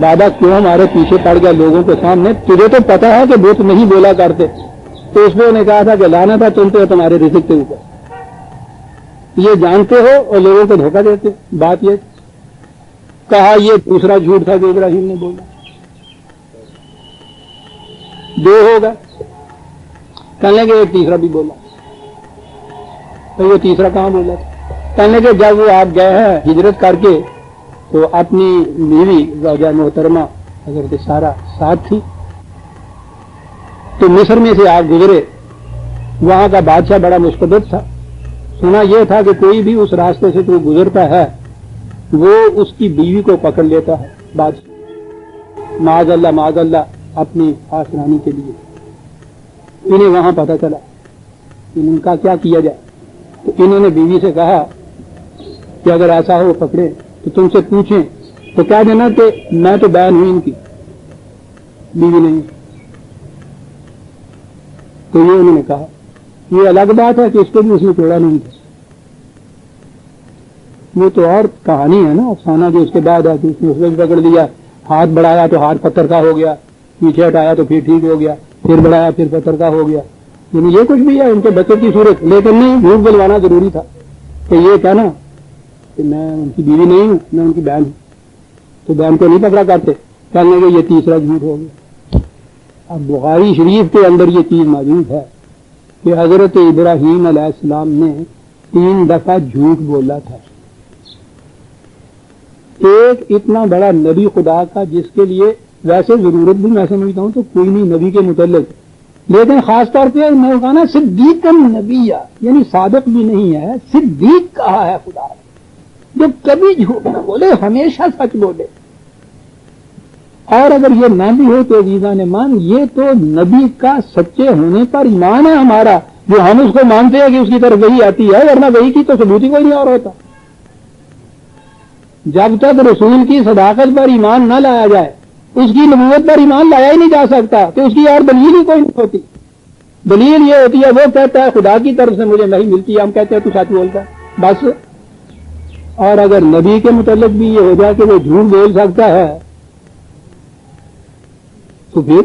بابا کیوں ہمارے پیچھے پڑ گیا لوگوں کے سامنے، تجھے تو پتا ہے کہ بت نہیں بولا کرتے. تو اس پہ انہوں نے کہا تھا کہ لانا تھا تم پہ تمہارے رزق کے اوپر. یہ جانتے ہو اور لوگوں کو دھوکہ دیتے. بات یہ کہا. یہ دوسرا جھوٹ تھا کہ ابراہیم نے بولا. دو ہوگا. کہنے کے ایک تیسرا بھی بولا. تو یہ تیسرا کہاں بولا تھا؟ کہنے کے جب وہ آپ گئے ہیں ہجرت کر کے تو اپنی بیوی زوجہ محترمہ حضرت سارہ ساتھ تھی، تو مصر میں سے آپ گزرے. وہاں کا بادشاہ بڑا مستبد تھا. سنا یہ تھا کہ کوئی بھی اس راستے سے کوئی گزرتا ہے وہ اس کی بیوی کو پکڑ لیتا ہے بادشاہ، معاذ اللہ اپنی آسرانی کے لیے. انہیں وہاں پتہ چلا ان کا کیا کیا جائے. تو انہوں نے بیوی سے کہا کہ اگر ایسا ہو پکڑے تو تم سے پوچھیں تو کہہ دینا کہ میں تو بہن ہوں ان کی، بیوی نہیں. تو یہ انہوں نے کہا. یہ الگ بات ہے کہ اس کو بھی اس نے توڑا نہیں تھا. وہ تو اور کہانی ہے نا، افسانہ جو اس کے بعد ہے کہ اس نے اس وقت پکڑ لیا، ہاتھ بڑھایا تو ہاتھ پتھر کا ہو گیا، پیچھے ہٹایا تو پھر ٹھیک ہو گیا، پھر بڑھایا پھر پتھر کا ہو گیا. یعنی یہ کچھ بھی ہے ان کے بچے کی صورت. لیکن نہیں، جھوٹ بلوانا ضروری تھا کہ یہ کہنا کہ میں ان کی بیوی نہیں ہوں، میں ان کی بہن ہوں. تو بہن کو نہیں پکڑا کرتے. کہنے کے یہ تیسرا جھوٹ ہو گیا. اب بخاری شریف کے اندر یہ چیز موجود ہے کہ حضرت ابراہیم علیہ السلام نے 3 دفعہ جھوٹ بولا تھا. ایک اتنا بڑا نبی خدا کا جس کے لیے ویسے ضرورت بھی میں سمجھتا ہوں تو کوئی نہیں نبی کے متعلق، لیکن خاص طور پہ میں نے کہا نا صدیق النبی، یعنی صادق بھی نہیں ہے، صدیق کہا ہے خدا نے، جو کبھی جھوٹ نہ بولے، ہمیشہ سچ بولے. اور اگر یہ نہ بھی ہو تو عزیزان ایمان، یہ تو نبی کا سچے ہونے پر ایمان ہے ہمارا، جو ہم اس کو مانتے ہیں کہ اس کی طرف وہی آتی ہے، ورنہ وہی کی تو ثبوت ہی کوئی نہیں اور ہوتا. جب تک رسول کی صداقت پر ایمان نہ لایا جائے، اس کی نبوت پر ایمان لایا ہی نہیں جا سکتا، کہ اس کی اور دلیل ہی کوئی نہیں ہوتی. دلیل یہ ہوتی ہے وہ کہتا ہے خدا کی طرف سے مجھے نہیں ملتی، ہم کہتے ہیں تو سچ بولتا ہے بس. اور اگر نبی کے متعلق بھی یہ ہو جائے کہ وہ جھوٹ بول سکتا ہے تو پھر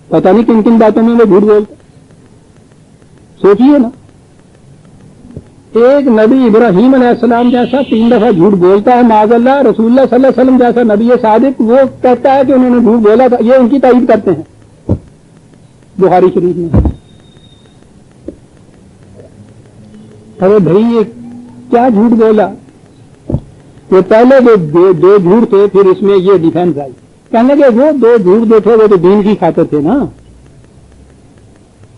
پتہ نہیں کن کن باتوں میں وہ جھوٹ بولتا. سوچیے نا، ایک نبی ابراہیم علیہ السلام جیسا 3 دفعہ جھوٹ بولتا ہے معاذ اللہ. رسول اللہ صلی اللہ علیہ وسلم جیسا نبی صادق وہ کہتا ہے کہ انہوں نے جھوٹ بولا تھا. یہ ان کی تائید کرتے ہیں بخاری شریف میں. ارے بھائی یہ کیا جھوٹ بولا؟ وہ پہلے دو جھوٹ تھے، پھر اس میں یہ ڈیفینس آئی. کہنے کہ وہ دو جھوٹ جو تھے وہ تو دین کی خاطر تھے نا.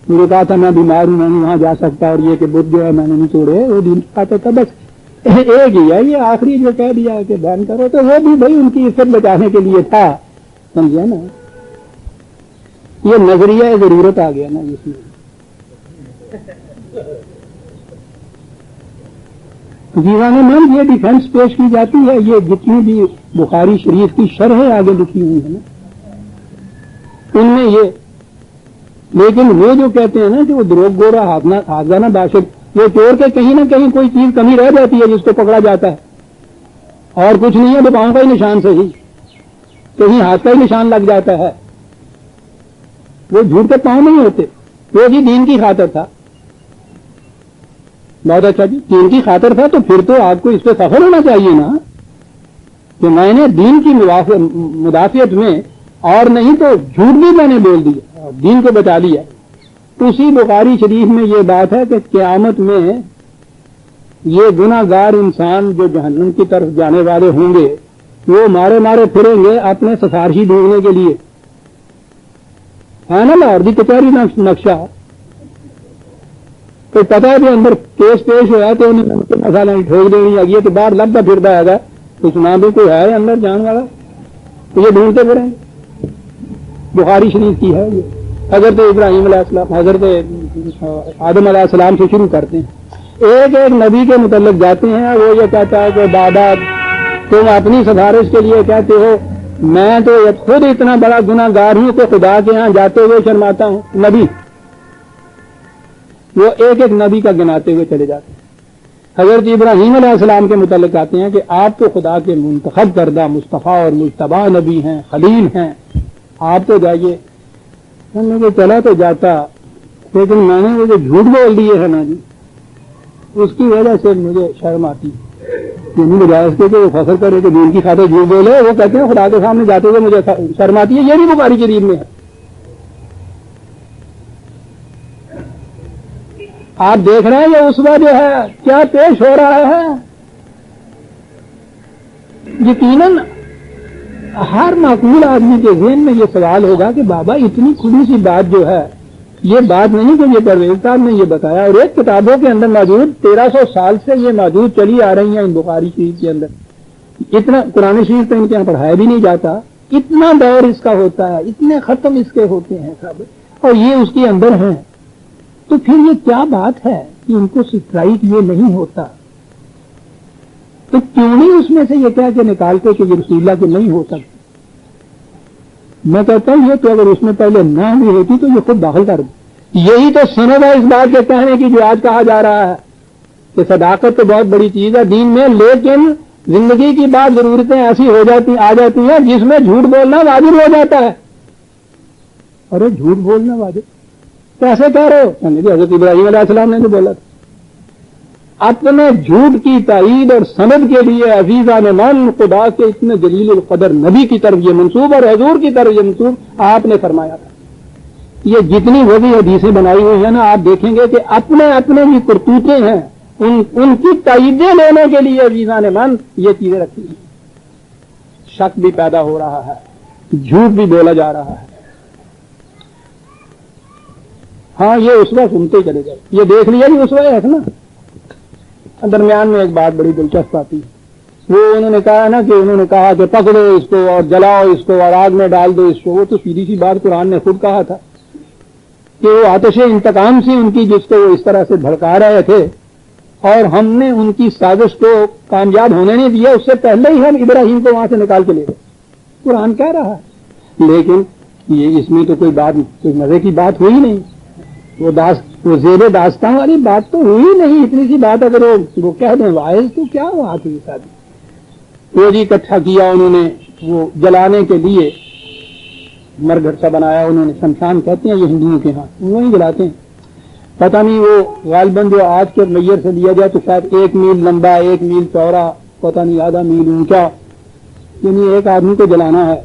مجھے کہا تھا میں بیمار ہوں، میں نہیں وہاں جا سکتا، اور یہ کہ بدھ جو ہے میں نے نہیں چھوڑے، وہ دین کی خاطر تھا. بس ایک ہی ہے یہ آخری جو کہہ دیا کہ بیان کرو، تو وہ بھی بھائی ان کی عزت بچانے کے لیے تھا. سمجھے نا، یہ نظریہ ضرورت آ گیا نا اس میں. جیوان من یہ ڈیفینس پیش کی جاتی ہے. یہ جتنی بھی بخاری شریف کی شرحیں آگے لکھی ہوئی ہیں نا ان میں یہ، لیکن وہ جو کہتے ہیں نا کہ وہ دروغ گورا حافظانہ باشد، وہ چور کے کہیں نہ کہیں کوئی چیز کمی رہ جاتی ہے جس کو پکڑا جاتا ہے، اور کچھ نہیں ہے، تو پاؤں کا ہی نشان صحیح، کہیں ہاتھ کا ہی نشان لگ جاتا ہے. وہ جھوٹ کے پاؤں نہیں ہوتے. وہ بھی دین کی خاطر تھا. بہت اچھا جی، دین کی خاطر تھا، تو پھر تو آپ کو اس پہ فخر ہونا چاہیے نا کہ میں نے دین کی مدافعت میں، اور نہیں تو جھوٹ بھی میں نے بول دیا، دین کو بچا لیا. اسی بخاری شریف میں یہ بات ہے کہ قیامت میں یہ گناہ گار انسان جو جہنم کی طرف جانے والے ہوں گے، وہ مارے مارے پھریں گے اپنے سفارشی ڈھونڈنے کے لیے. ہے نا لاہور دی کچہری نقشہ، تو پتا ہے کہ اندر کیس پیش ہوا تو انہیں مسالہ ٹھوک دینی آگی ہے، تو باہر لگتا پھرتا ہے گا، کچھ نہ بھی کوئی ہے اندر جان والا، تو یہ ڈھونڈتے پھریں گے. بخاری شریف کی ہے یہ. حضرت ابراہیم علیہ السلام، حضرت آدم علیہ السلام سے شروع کرتے ہیں، ایک ایک نبی کے متعلق جاتے ہیں. وہ یہ کہتا ہے کہ بابا تم اپنی سفارش کے لیے کہتے ہو، میں تو خود اتنا بڑا گناہ گار ہوں کہ خدا کے ہاں جاتے ہوئے شرماتا ہوں. نبی وہ ایک ایک نبی کا گناتے ہوئے چلے جاتے ہیں. حضرت ابراہیم علیہ السلام کے متعلق آتے ہیں کہ آپ تو خدا کے منتخب کردہ مصطفیٰ اور مجتبی نبی ہیں، خلیل ہیں، آپ تو جائیے. مجھے چلا تو جاتا، لیکن میں نے وہ جو جھوٹ بول دیے ہے نا جی، اس کی وجہ سے مجھے شرم آتی ہے. نہیں بجائے اس کے کہ وہ فخر کرے کہ دین کی خاطر جھوٹ بولے، وہ کہتے ہیں خدا کے سامنے جاتے ہوئے مجھے شرم آتی ہے. یہ بھی بخاری شریف میں ہے. آپ دیکھ رہے ہیں یہ اسوہ جو ہے کیا پیش ہو رہا ہے. یقیناً ہر معقول آدمی کے ذہن میں یہ سوال ہوگا کہ بابا اتنی کھلی سی بات جو ہے، یہ بات نہیں کہ یہ پرویز صاحب نے یہ بتایا، اور ایک کتابوں کے اندر موجود 1300 سال سے یہ موجود چلی آ رہی ہیں ان بخاری شریف کے اندر. اتنا قرآن شریف تو ان کے یہاں پڑھایا بھی نہیں جاتا، اتنا دور اس کا ہوتا ہے، اتنے ختم اس کے ہوتے ہیں سب، اور یہ اس کے اندر ہیں. تو پھر یہ کیا بات ہے کہ ان کو سٹرائک یہ نہیں ہوتا؟ تو کیوں نہیں اس میں سے یہ کہہ کے نکالتے کہ یہ رسول اللہ کے نہیں ہو سکتے؟ میں کہتا ہوں یہ تو اگر اس میں پہلے نہ ہوئی ہوتی تو یہ خود داخل کر دیں. یہی تو سند ہے اس بات کے کہنے کی جو آج کہا جا رہا ہے کہ صداقت تو بہت بڑی چیز ہے دین میں، لیکن زندگی کی بات ضرورتیں ایسی آ جاتی ہیں جس میں جھوٹ بولنا واجب ہو جاتا ہے. ارے جھوٹ بولنا واجب کیسے کہہ رہے ہو؟ حضرت ابراہیم علیہ السلام نے تو بولا تھا. اپنے جھوٹ کی تائید اور سند کے لیے عزیزان من خدا کے اتنے جلیل القدر نبی کی طرف یہ منسوب اور حضور کی طرف یہ منسوب آپ نے فرمایا تھا. یہ جتنی وہ بھی حدیثیں بنائی ہوئی ہیں نا، آپ دیکھیں گے کہ اپنے اپنے بھی کرتوتے ہیں، ان کی تائیدیں لینے کے لیے عزیزان من یہ چیزیں رکھی ہیں. شک بھی پیدا ہو رہا ہے، جھوٹ بھی بولا جا رہا ہے. ہاں یہ اسوہ سنتے چلے جائے. یہ دیکھ لیا جی اسوہ ہے نا. درمیان میں ایک بات بڑی دلچسپ آتی ہے، وہ انہوں نے کہا نا کہ انہوں نے کہا کہ پکڑو اس کو اور جلاؤ اس کو اور آگ میں ڈال دو اس کو. وہ تو سیدھی سی بات قرآن نے خود کہا تھا کہ وہ آتش انتقام سی ان کی جس کو وہ اس طرح سے بھڑکا رہے تھے، اور ہم نے ان کی سازش کو کامیاب ہونے نہیں دیا. اس سے پہلے ہی ہم ابراہیم کو وہاں سے نکال کے لے گئے. قرآن کہہ رہا ہے، لیکن یہ اس میں تو کوئی مزے کی بات ہوئی نہیں. وہ زیر داستان والی بات تو ہوئی نہیں. اتنی سی بات اگر وہ کہہ دیں وائز تو کیا بات ہوئی شادی. وہ جی اکٹھا کیا انہوں نے، وہ جلانے کے لیے مرگھر سا بنایا انہوں نے. شمشان کہتے ہیں یہ ہندوؤں کے ہاں، وہی جلاتے ہیں. پتہ نہیں وہ غالباً جو آج کے میئر سے لیا جائے تو شاید 1 میل لمبا 1 میل چوڑا، پتہ نہیں آدھا میل اونچا، یعنی ایک آدمی کو جلانا ہے.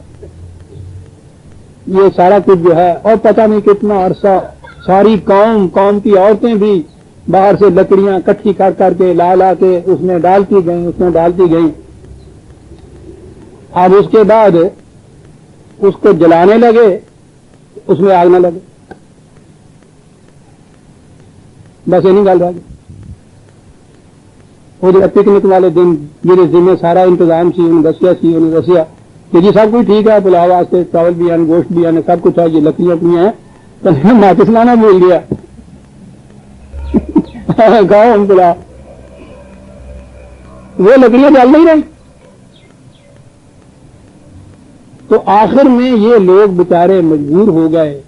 یہ سارا کچھ جو ہے، اور پتہ نہیں کتنا عرصہ ساری قوم کی عورتیں بھی باہر سے لکڑیاں کٹھی کر کے لا کے اس میں ڈالتی گئیں. اب اس کے بعد اس کو جلانے لگے، اس میں آگ نہ لگے، بس یہ نہیں گل رہا. وہ جو پکنک والے دن میرے ذمہ سارا انتظام سی، انہوں نے دسیا کہ جی سب کچھ ٹھیک ہے، پلاؤ واسطے چاول بھی ہیں، گوشت بھی ہیں، سب کچھ ہے، یہ لکڑیاں بھی ہیں، تو ماچس لانا بھول گیا. گاؤں ہم پلاؤ، وہ لکڑیاں جل نہیں رہی. تو آخر میں یہ لوگ بےچارے مجبور ہو گئے.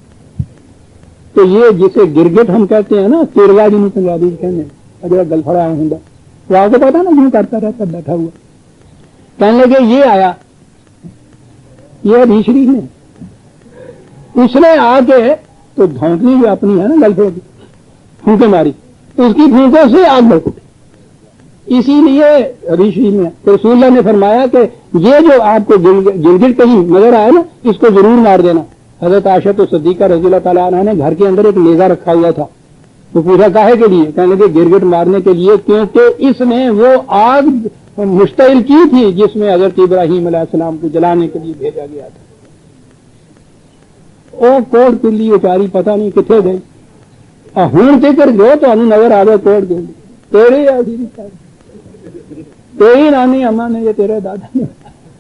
تو یہ جسے گرگٹ ہم کہتے ہیں نا، کیرلا جنہوں پنجابی کہنے اگر گل پڑا ہوں تو آپ کو پتا نا کیوں کرتا رہتا بیٹھا ہوا. کہنے لگے یہ آیا، یہ ابھی شریف نے، اس نے آ کے تو دھونکلی جو اپنی ہے نا گل پھینک پھونکے ماری، اس کی پھونکوں سے آگ بڑھ اٹھی. اسی لیے ابھی شریف میں رسول اللہ نے فرمایا کہ یہ جو آپ کو گرگٹ کہیں نظر آئے نا، اس کو ضرور مار دینا. حضرت عائشہ تو صدیقہ رضی اللہ تعالیٰ عنہ نے گھر کے اندر ایک نیزہ رکھا ہوا تھا. وہ پوچھا کاہے کے لیے؟ کہنے لگے گرگٹ مارنے کے لیے، کیونکہ اس نے وہ آگ مشتعل کی تھی جس میں حضرت ابراہیم علیہ السلام کو جلانے کے لیے بھیجا گیا تھا. وہ کوٹ پلی اچاری پتہ نہیں کتنے گئی. ہوں فکر جو تو نظر آ گیا کوٹ گئی تیری نانی اما نے، یہ تیرے دادا نے.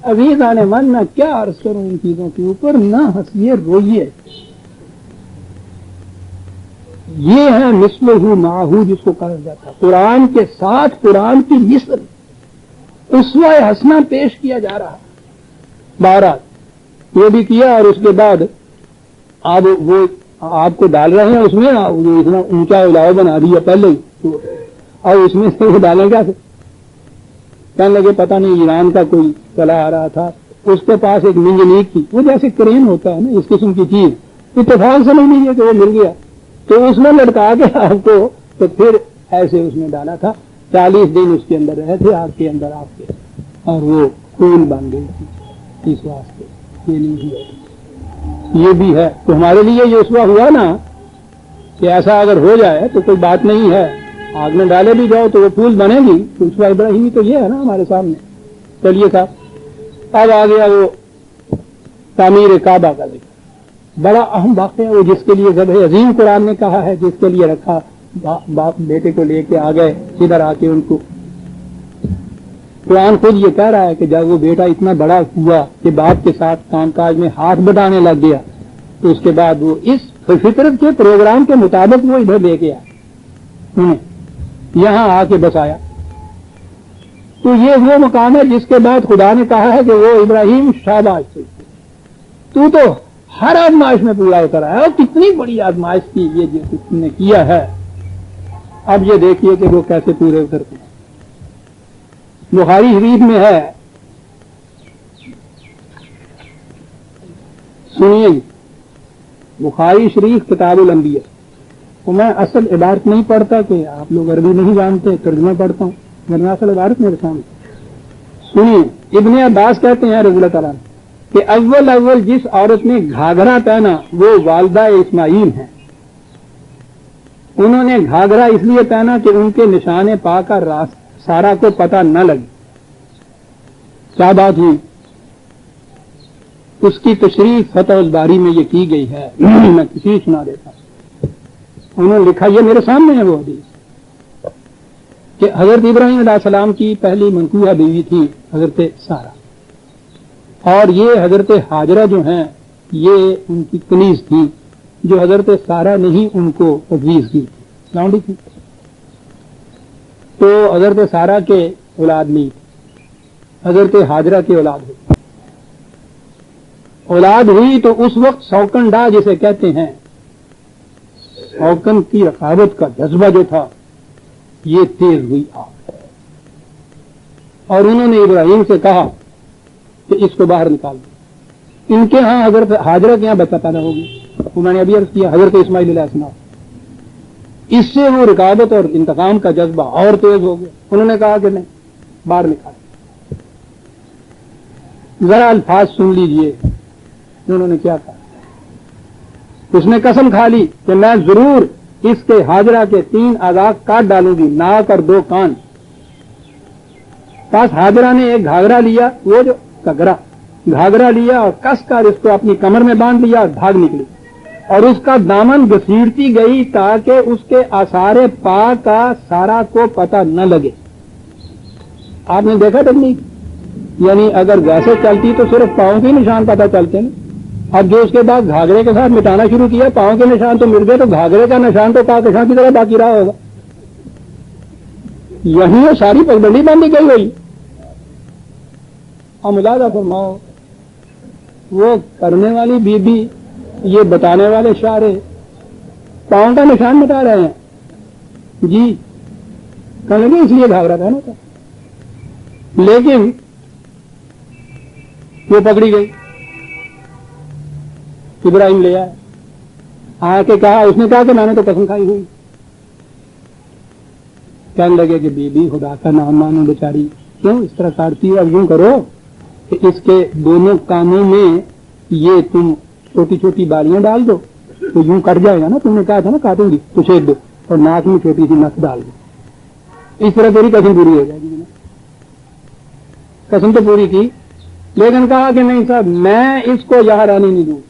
عزیز آنے من نہ کیا عرض کروں ان چیزوں کے اوپر، نہ ہنسیے روئیے. یہ ہے مثلہ معہو جس کو کہا جاتا ہے. قرآن کے ساتھ قرآن کی مثل اسوہ حسنہ پیش کیا جا رہا. بہرحال یہ بھی کیا، اور اس کے بعد اب وہ آپ کو ڈال رہے ہیں اس میں، اتنا اونچا الاؤ بنا دیا پہلے ہی، اور اس میں سے وہ ڈالیں کیا؟ کہنے لگے پتہ نہیں ایران کا کوئی چلا آ رہا تھا، اس کے پاس ایک منجنیک تھی، وہ جیسے کرین ہوتا ہے نا اس قسم کی چیز، اتفاق سے نہیں لیجیے کہ وہ مل گیا، تو اس میں لٹکا کے آپ کو، تو پھر ایسے اس میں ڈالا تھا. 40 دن اس کے اندر رہے تھے آگ کے اندر آپ کے، اور وہ خون بن گئی تھی. اس واسطے یہ نہیں ہوا. یہ بھی ہے تو ہمارے لیے یہ اسوا ہوا نا کہ ایسا اگر ہو جائے تو کوئی بات نہیں ہے، آگ میں ڈالے بھی جاؤ تو وہ پھول بنے گی. تو اسوا ابراہیمی تو یہ ہے نا ہمارے سامنے. چلیے صاحب اب آ گیا وہ تعمیر کعبہ کا ذکر. بڑا اہم واقعہ ہے وہ، جس کے لیے ذبح عظیم قرآن نے کہا ہے، جس کے لیے رکھا. باپ بیٹے کو لے کے آ گئے ادھر آ کے، ان کو قرآن خود یہ کہہ رہا ہے کہ جب وہ بیٹا اتنا بڑا ہوا کہ باپ کے ساتھ کام کاج میں ہاتھ بٹانے لگ گیا، تو اس کے بعد وہ اس فطرت کے پروگرام کے مطابق وہ ادھر لے کے آیا، یہاں آ کے بسایا. تو یہ وہ مقام ہے جس کے بعد خدا نے کہا ہے کہ وہ ابراہیم شاباش تو ہر آزمائش میں پورا اتر آیا، اور کتنی بڑی آزمائش کی یہ جو تم نے کیا ہے. اب یہ دیکھیے کہ وہ کیسے پورے اترتے ہیں. بخاری شریف میں ہے، سنیے بخاری شریف کتاب الانبیاء. تو میں اصل عبارت نہیں پڑھتا کہ آپ لوگ عربی نہیں جانتے، ترجمہ پڑھتا ہوں، ورنہ اصل عبارت میرے سامنے. سنیے ابن عباس کہتے ہیں رضی اللہ تعالیٰ کہ اول جس عورت نے گھاگھرا پہنا وہ والدہ اسماعیل ہیں. انہوں نے گھاگھرا اس لیے پہنا کہ ان کے نشان پا کا سارا کو پتہ نہ لگے. کیا بات ہوئی؟ اس کی تشریح فتح الباری میں یہ کی گئی ہے، میں کسی سنا دیتا ہوں. انہوں نے لکھا، یہ میرے سامنے ہے وہ حدیث، کہ حضرت ابراہیم علیہ السلام کی پہلی منقوہ بیوی تھی حضرت سارہ، اور یہ حضرت ہاجرہ جو ہیں یہ ان کی کنیز تھی، جو حضرت سارہ نے ہی ان کو تجویز کی تھی، لونڈی تھی. تو حضرت سارہ کے اولاد نہیں، حضرت ہاجرہ کی اولاد ہوئی تو اس وقت سوکن ڈا جسے کہتے ہیں، سوکن کی رقابت کا جذبہ جو تھا یہ تیز ہوئی آگ، اور انہوں نے ابراہیم سے کہا کہ اس کو باہر نکال دو. ان کے ہاں حضرت ہاجرہ کے یہاں بچہ پیدا ہوگی، انہوں نے ابھی عرض کیا حضرت اسماعیل علیہ السلام. اس سے وہ رقابت اور انتقام کا جذبہ اور تیز ہو گیا. انہوں نے کہا کہ نہیں، باہر نکال. ذرا الفاظ سن لیجئے انہوں نے کیا کہا. اس نے قسم کھا لی کہ میں ضرور اس کے ہاجرہ کے 3 اعضاء کاٹ ڈالوں گی، ناک اور 2 کان. پاس ہاجرہ نے ایک گھاگرا لیا، وہ جو گھگرا گھاگرا لیا اور کس کر اس کو اپنی کمر میں باندھ لیا اور بھاگ نکلی اور اس کا دامن گھسیٹتی گئی تاکہ اس کے آثار پا کا سارا کو پتہ نہ لگے. آپ نے دیکھا ٹیکنیک؟ یعنی اگر ویسے چلتی تو صرف پاؤں کے نشان پتہ چلتے ہیں. اب جو اس کے بعد گھاگرے کے ساتھ مٹانا شروع کیا، پاؤں کے نشان تو مل گئے تو گھاگرے کا نشان تو کہکشاں کی طرح باقی رہا ہوگا. یہیں وہ ساری پگڈنڈی باندھی گئی ہوئی. اور ملاحظہ فرماؤ، وہ کرنے والی بی بی، یہ بتانے والے اشارے پاؤں کا نشان مٹا رہے ہیں جی، کہنے لگے اس لیے گھاگرا پہنا تھا. لیکن وہ پکڑی گئی. ابراہیم لے آئے، آ کے کہا، اس نے کہا کہ میں نے تو قسم کھائی ہوئی. کہنے لگے کہ بی بی خدا کا نام مانو بیچاری، کیوں اس طرح کاٹتی ہے؟ اب یوں کرو کہ اس کے دونوں کانوں میں یہ تم چھوٹی چھوٹی بالیاں ڈال دو تو یوں کٹ جائے گا نا. تم نے کہا تھا نا کاٹوں گی تو چھید دو، اور ناک میں چھوٹی سی نس ڈال دو. اس طرح تیری قسم پوری ہو جائے گی. قسم تو پوری کی، لیکن کہا کہ نہیں صاحب میں اس کو یہاں رہنے نہیں دوں.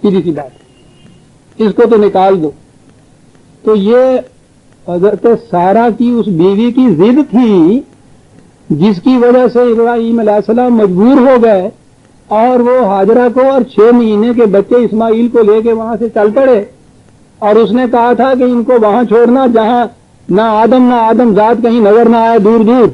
سیدھی سی بات، اس کو تو نکال دو. تو یہ حضرت سارا کی اس بیوی کی ضد تھی جس کی وجہ سے ابراہیم علیہ السلام مجبور ہو گئے اور وہ ہاجرہ کو اور 6 مہینے کے بچے اسماعیل کو لے کے وہاں سے چل پڑے. اور اس نے کہا تھا کہ ان کو وہاں چھوڑنا جہاں نہ آدم ذات کہیں نظر نہ آئے دور دور.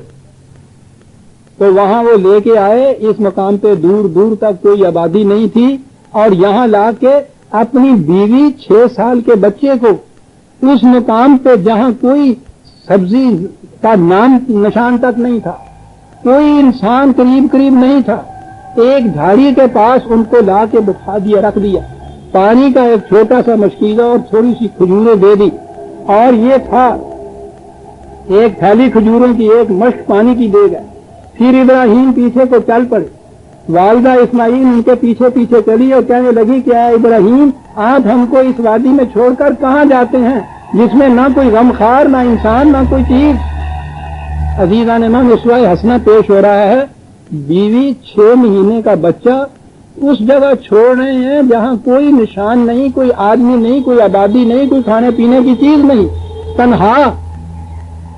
تو وہاں وہ لے کے آئے. اس مقام پہ دور دور تک کوئی آبادی نہیں تھی، اور یہاں لا کے اپنی بیوی 6 سال کے بچے کو اس مقام پہ جہاں کوئی سبزی کا نام نشان تک نہیں تھا، کوئی انسان قریب نہیں تھا، ایک جھاڑی کے پاس ان کو لا کے بٹھا دیا، رکھ دیا. پانی کا ایک چھوٹا سا مشکیزہ اور تھوڑی سی کھجوریں دے دی، اور یہ تھا ایک تھیلی کھجوروں کی، ایک مشک پانی کی دے گئے. پھر ابراہیم پیچھے کو چل پڑے. والدہ اسماعیل ان کے پیچھے پیچھے چلی اور کہنے لگی کہ اے ابراہیم، آپ ہم کو اس وادی میں چھوڑ کر کہاں جاتے ہیں جس میں نہ کوئی غمخوار، نہ انسان، نہ کوئی چیز. عزیزان من، اسوہ حسنہ پیش ہو رہا ہے. بیوی 6 مہینے کا بچہ اس جگہ چھوڑ رہے ہیں جہاں کوئی نشان نہیں، کوئی آدمی نہیں، کوئی آبادی نہیں، کوئی کھانے پینے کی چیز نہیں، تنہا.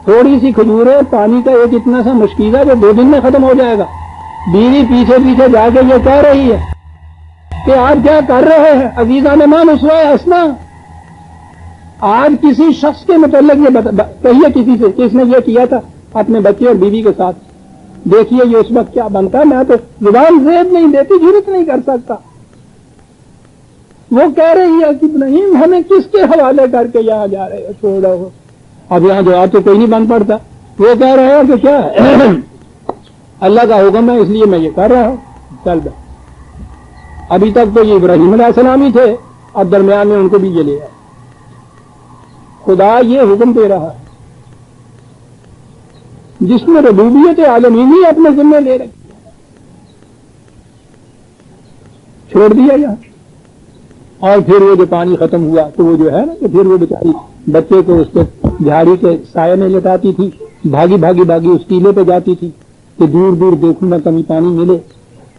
تھوڑی سی کھجوریں، پانی کا ایک اتنا سا مشکیزہ جو 2 دن میں ختم ہو جائے گا. بیوی پیچھے پیچھے جا کے یہ کہہ رہی ہے کہ آپ کیا کر رہے ہیں؟ عزیزان مان، اسوہ حسنہ. آج کسی شخص کے متعلق یہ کہیے کسی سے کہ اس نے یہ کیا تھا اپنے بچے اور بیوی کے ساتھ، دیکھیے یہ اس وقت کیا بنتا. میں تو زبان زید نہیں دیتی، جرت نہیں کر سکتا. وہ کہہ رہی ہے کہ ابراہیم ہمیں کس کے حوالے کر کے یہاں جا رہے ہو، چھوڑو. اب یہاں جواب تو کوئی نہیں بن پڑتا. وہ کہہ رہے ہیں کہ کیا ہے اللہ کا حکم ہے اس لیے میں یہ کر رہا ہوں. چل بھائی، ابھی تک تو یہ ابراہیم علیہ السلام ہی تھے، اب درمیان میں ان کو بھی یہ لے آئے. خدا یہ حکم دے رہا ہے جس میں ربوبیت عالمینی اپنے ذمہ لے رکھی، چھوڑ دیا یہاں. اور پھر وہ جو پانی ختم ہوا تو وہ جو ہے نا کہ پھر وہ بیچاری بچے کو اس کے جھاڑی کے سائے میں لٹاتی تھی، بھاگی بھاگی بھاگی اس ٹیلے پہ جاتی تھی کہ دور دور دیکھوں نہ کمی پانی ملے.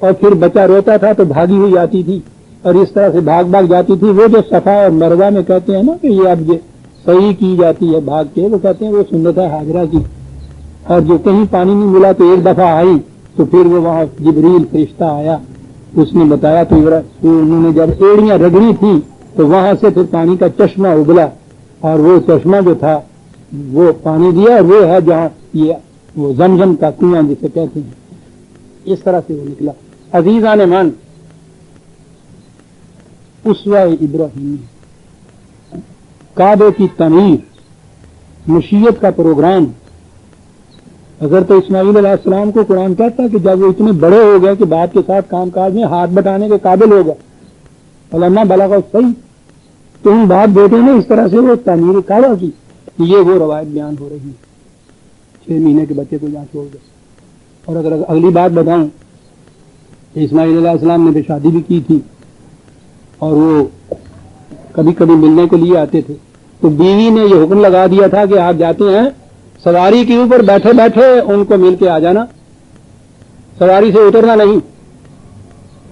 اور پھر بچہ روتا تھا تو بھاگی ہوئی آتی تھی اور اس طرح سے بھاگ بھاگ جاتی تھی. وہ جو صفا اور مروہ میں کہتے ہیں نا کہ یہ اب یہ صحیح کی جاتی ہے بھاگ کے، وہ کہتے ہیں وہ سنت ہے ہاجرہ کی. اور جو کہیں پانی نہیں ملا تو ایک دفعہ آئی تو پھر وہ وہاں جبریل فرشتہ آیا، اس نے بتایا تو انہوں نے جب ایڑیاں رگڑی تھی تو وہاں سے پھر پانی کا چشمہ ابلا، اور وہ چشمہ جو تھا وہ پانی دیا، اور وہ ہے جہاں یہ وہ زمزم کا کنواں جسے کہتے ہیں. اس طرح سے وہ نکلا. عزیزان من، اسوہ ابراہیم، کعبے کی تعمیر، مشیت کا پروگرام. حضرت اسماعیل علیہ السلام کو قرآن کہتا ہے کہ جب وہ اتنے بڑے ہو گئے کہ باپ کے ساتھ کام کاج میں ہاتھ بٹانے کے قابل ہو گئے، علامہ بلغ صحیح، تو ان باپ بیٹے نے اس طرح سے وہ تعمیر کعبہ کی. یہ وہ روایت بیان ہو رہی ہے 6 مہینے کے بچے کو جہاں چھوڑ گئے. اور اگر اگلی بات بتاؤں کہ اسماعیل علیہ السلام نے بھی شادی بھی کی تھی اور وہ کبھی کبھی ملنے کے لیے آتے تھے، تو بیوی نے یہ حکم لگا دیا تھا کہ آپ جاتے ہیں سواری کے اوپر بیٹھے بیٹھے ان کو مل کے آ جانا. سواری سے اترنا نہیں.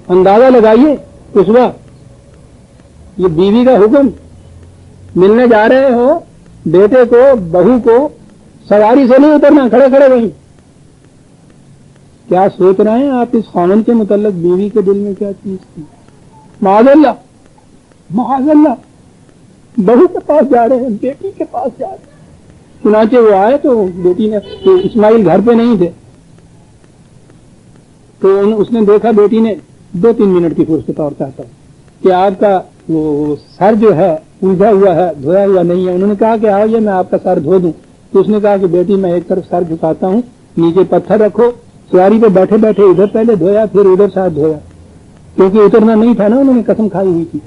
اندازہ لگائیے اس وقت یہ بیوی کا حکم، ملنے جا رہے ہو بیٹے کو بہو کو، سواری سے نہیں اترنا، کھڑے کھڑے وہیں. کیا سوچ رہے ہیں آپ اس خاوند کے متعلق بیوی کے دل میں کیا چیز تھی؟ معاذ اللہ معاذ اللہ، بہو کے پاس جا رہے ہیں، بیٹی کے پاس جا رہے ہیں. چنانچہ وہ آئے تو بیٹی نے، اسماعیل گھر پہ نہیں تھے، تو اس نے دیکھا بیٹی نے 2-3 منٹ کی فرصت اور چاہتا ہوں کہ آپ کا وہ سر جو ہے الجھا ہوا ہے، دھویا ہوا نہیں ہے. انہوں نے کہا کہ آؤ یہ میں آپ کا سر دھو دوں. تو اس نے کہا کہ بیٹی میں ایک طرف سر جھکاتا ہوں، نیچے پتھر رکھو. سواری پہ بیٹھے بیٹھے ادھر پہلے دھویا پھر ادھر سر دھویا، کیونکہ اترنا نہیں تھا نا، انہوں نے قسم کھائی ہوئی تھی.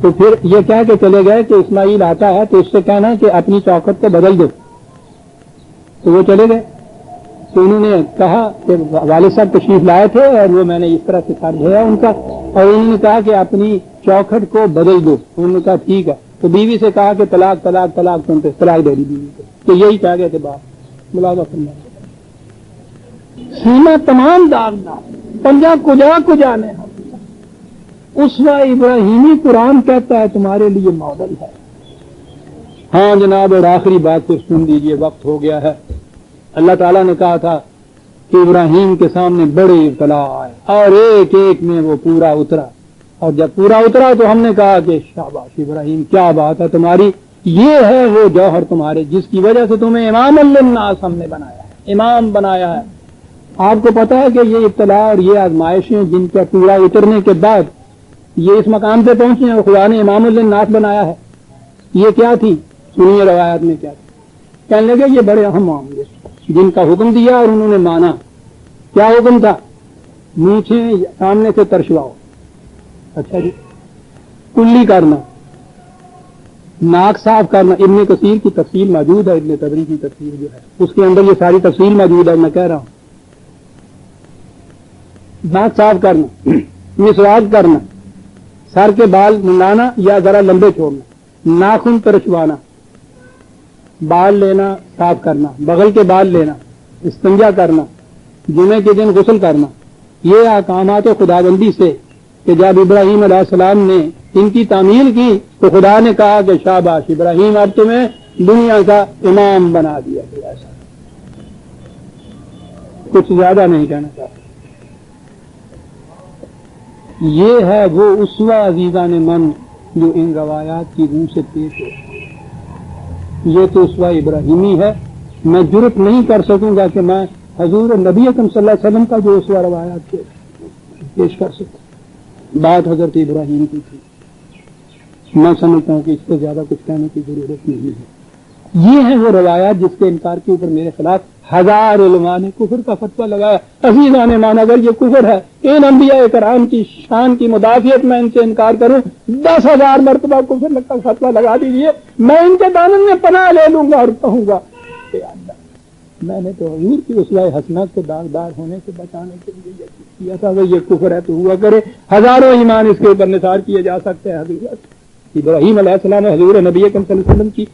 تو پھر یہ کہہ کے چلے گئے کہ اسماعیل آتا ہے تو اس سے کہنا کہ اپنی چوکھٹ کو بدل دو. تو وہ چلے گئے. تو انہوں نے کہا کہ والد صاحب تشریف لائے تھے اور وہ میں نے اس طرح سے سر دھویا ان کا، اور انہوں نے کہا کہ اپنی چوکھٹ کو بدل دو. انہوں نے کہا ٹھیک ہے. تو بیوی سے کہا کہ طلاق طلاق طلاق، سنتے طلاق دے دی بیوی کو. تو یہی کہہ گئے تھے باپ ملازہ فرما. سینہ تمام داغدار، پنجہ کجا کجا نے. اسوہ ابراہیمی قرآن کہتا ہے تمہارے لیے ماڈل ہے. ہاں جناب، اور آخری بات کو سن لیجیے، وقت ہو گیا ہے. اللہ تعالیٰ نے کہا تھا کہ ابراہیم کے سامنے بڑے ابتلا آئے اور ایک ایک میں وہ پورا اترا، اور جب پورا اترا تو ہم نے کہا کہ شاباش ابراہیم، کیا بات ہے تمہاری، یہ ہے وہ جوہر تمہارے جس کی وجہ سے تمہیں امام للناس ہم نے بنایا ہے، امام بنایا ہے. آپ کو پتا ہے کہ یہ ابتلا اور یہ آزمائشیں جن کا پورا اترنے کے بعد یہ اس مقام پہ پہنچے ہیں اور خدا نے امام للناس بنایا ہے، یہ کیا تھی؟ سنیے روایات میں کیا تھی. کہنے لگے یہ بڑے اہم ہوں گے جن کا حکم دیا اور انہوں نے مانا. کیا حکم تھا؟ مونچھیں سامنے سے ترشواؤ، اچھا جی، کلی کرنا، ناک صاف کرنا. ابن کثیر کی تفصیل موجود ہے، ابن طبری کی تفصیل جو ہے اس کے اندر یہ ساری تفصیل موجود ہے. میں کہہ رہا ہوں ناک صاف کرنا، مسواک کرنا، سر کے بال منڈانا یا ذرا لمبے چھوڑنا، ناخن ترشوانا، بال لینا صاف کرنا، بغل کے بال لینا، استنجا کرنا، جمعے کے دن غسل کرنا. یہ احکامات خداوندی سے کہ جب ابراہیم علیہ السلام نے ان کی تعمیل کی تو خدا نے کہا کہ شاباش ابراہیم، اب تمہیں دنیا کا امام بنا دیا گیا. ایسا کچھ زیادہ نہیں کہنا چاہتا. یہ ہے وہ اسوہ عزیزان من جو ان روایات کی روح سے پیش ہو. یہ تو اسوہ ابراہیمی ہے. میں جرت نہیں کر سکوں گا کہ میں حضور نبی اکرم صلی اللہ علیہ وسلم کا جو اسوہ روایات پیش کر سکوں. بات حضرت ابراہیم کی تھی. میں سمجھتا ہوں کہ اس سے زیادہ کچھ کہنے کی ضرورت نہیں ہے. یہ ہیں وہ روایات جس کے انکار کے اوپر میرے خلاف ہزار علماء نے کفر کا فتویٰ لگایا. عزیزان مان، اگر یہ کفر ہے، ان انبیاء کرام کی شان کی مدافعت میں ان سے انکار کروں، 10,000 مرتبہ کفر کا فتویٰ لگا دیجیے، میں ان کے دامن میں پناہ لے لوں گا اور کہوں گا کہ اللہ، میں نے تو حضور کی اسوہ حسنہ سے داغدار ہونے سے بچانے کے لیے یہ کیا تھا. اگر یہ کفر ہے تو ہوا کرے. ہزاروں ایمان اس کے اوپر نثار کیے جا سکتے ہیں. حضرت ابراہیم علیہ السلام حضور نبی اکرم صلی اللہ علیہ وسلم کی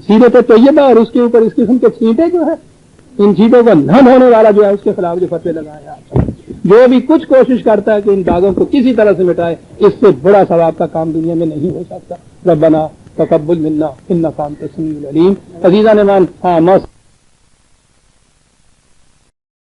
سیرت طیبہ اور اس کے اوپر اس قسم کے چھینٹے جو ہے، ان چھینٹوں کا نہ ہونے والا جو ہے اس کے خلاف جو فتوے لگایا. جو بھی کچھ کوشش کرتا ہے کہ ان داغوں کو کسی طرح سے مٹائے، اس سے بڑا ثواب کا کام دنیا میں نہیں ہو سکتا. ربنا تقبل منا انک انت السمیع العلیم. عزیزان ایمان، ہاں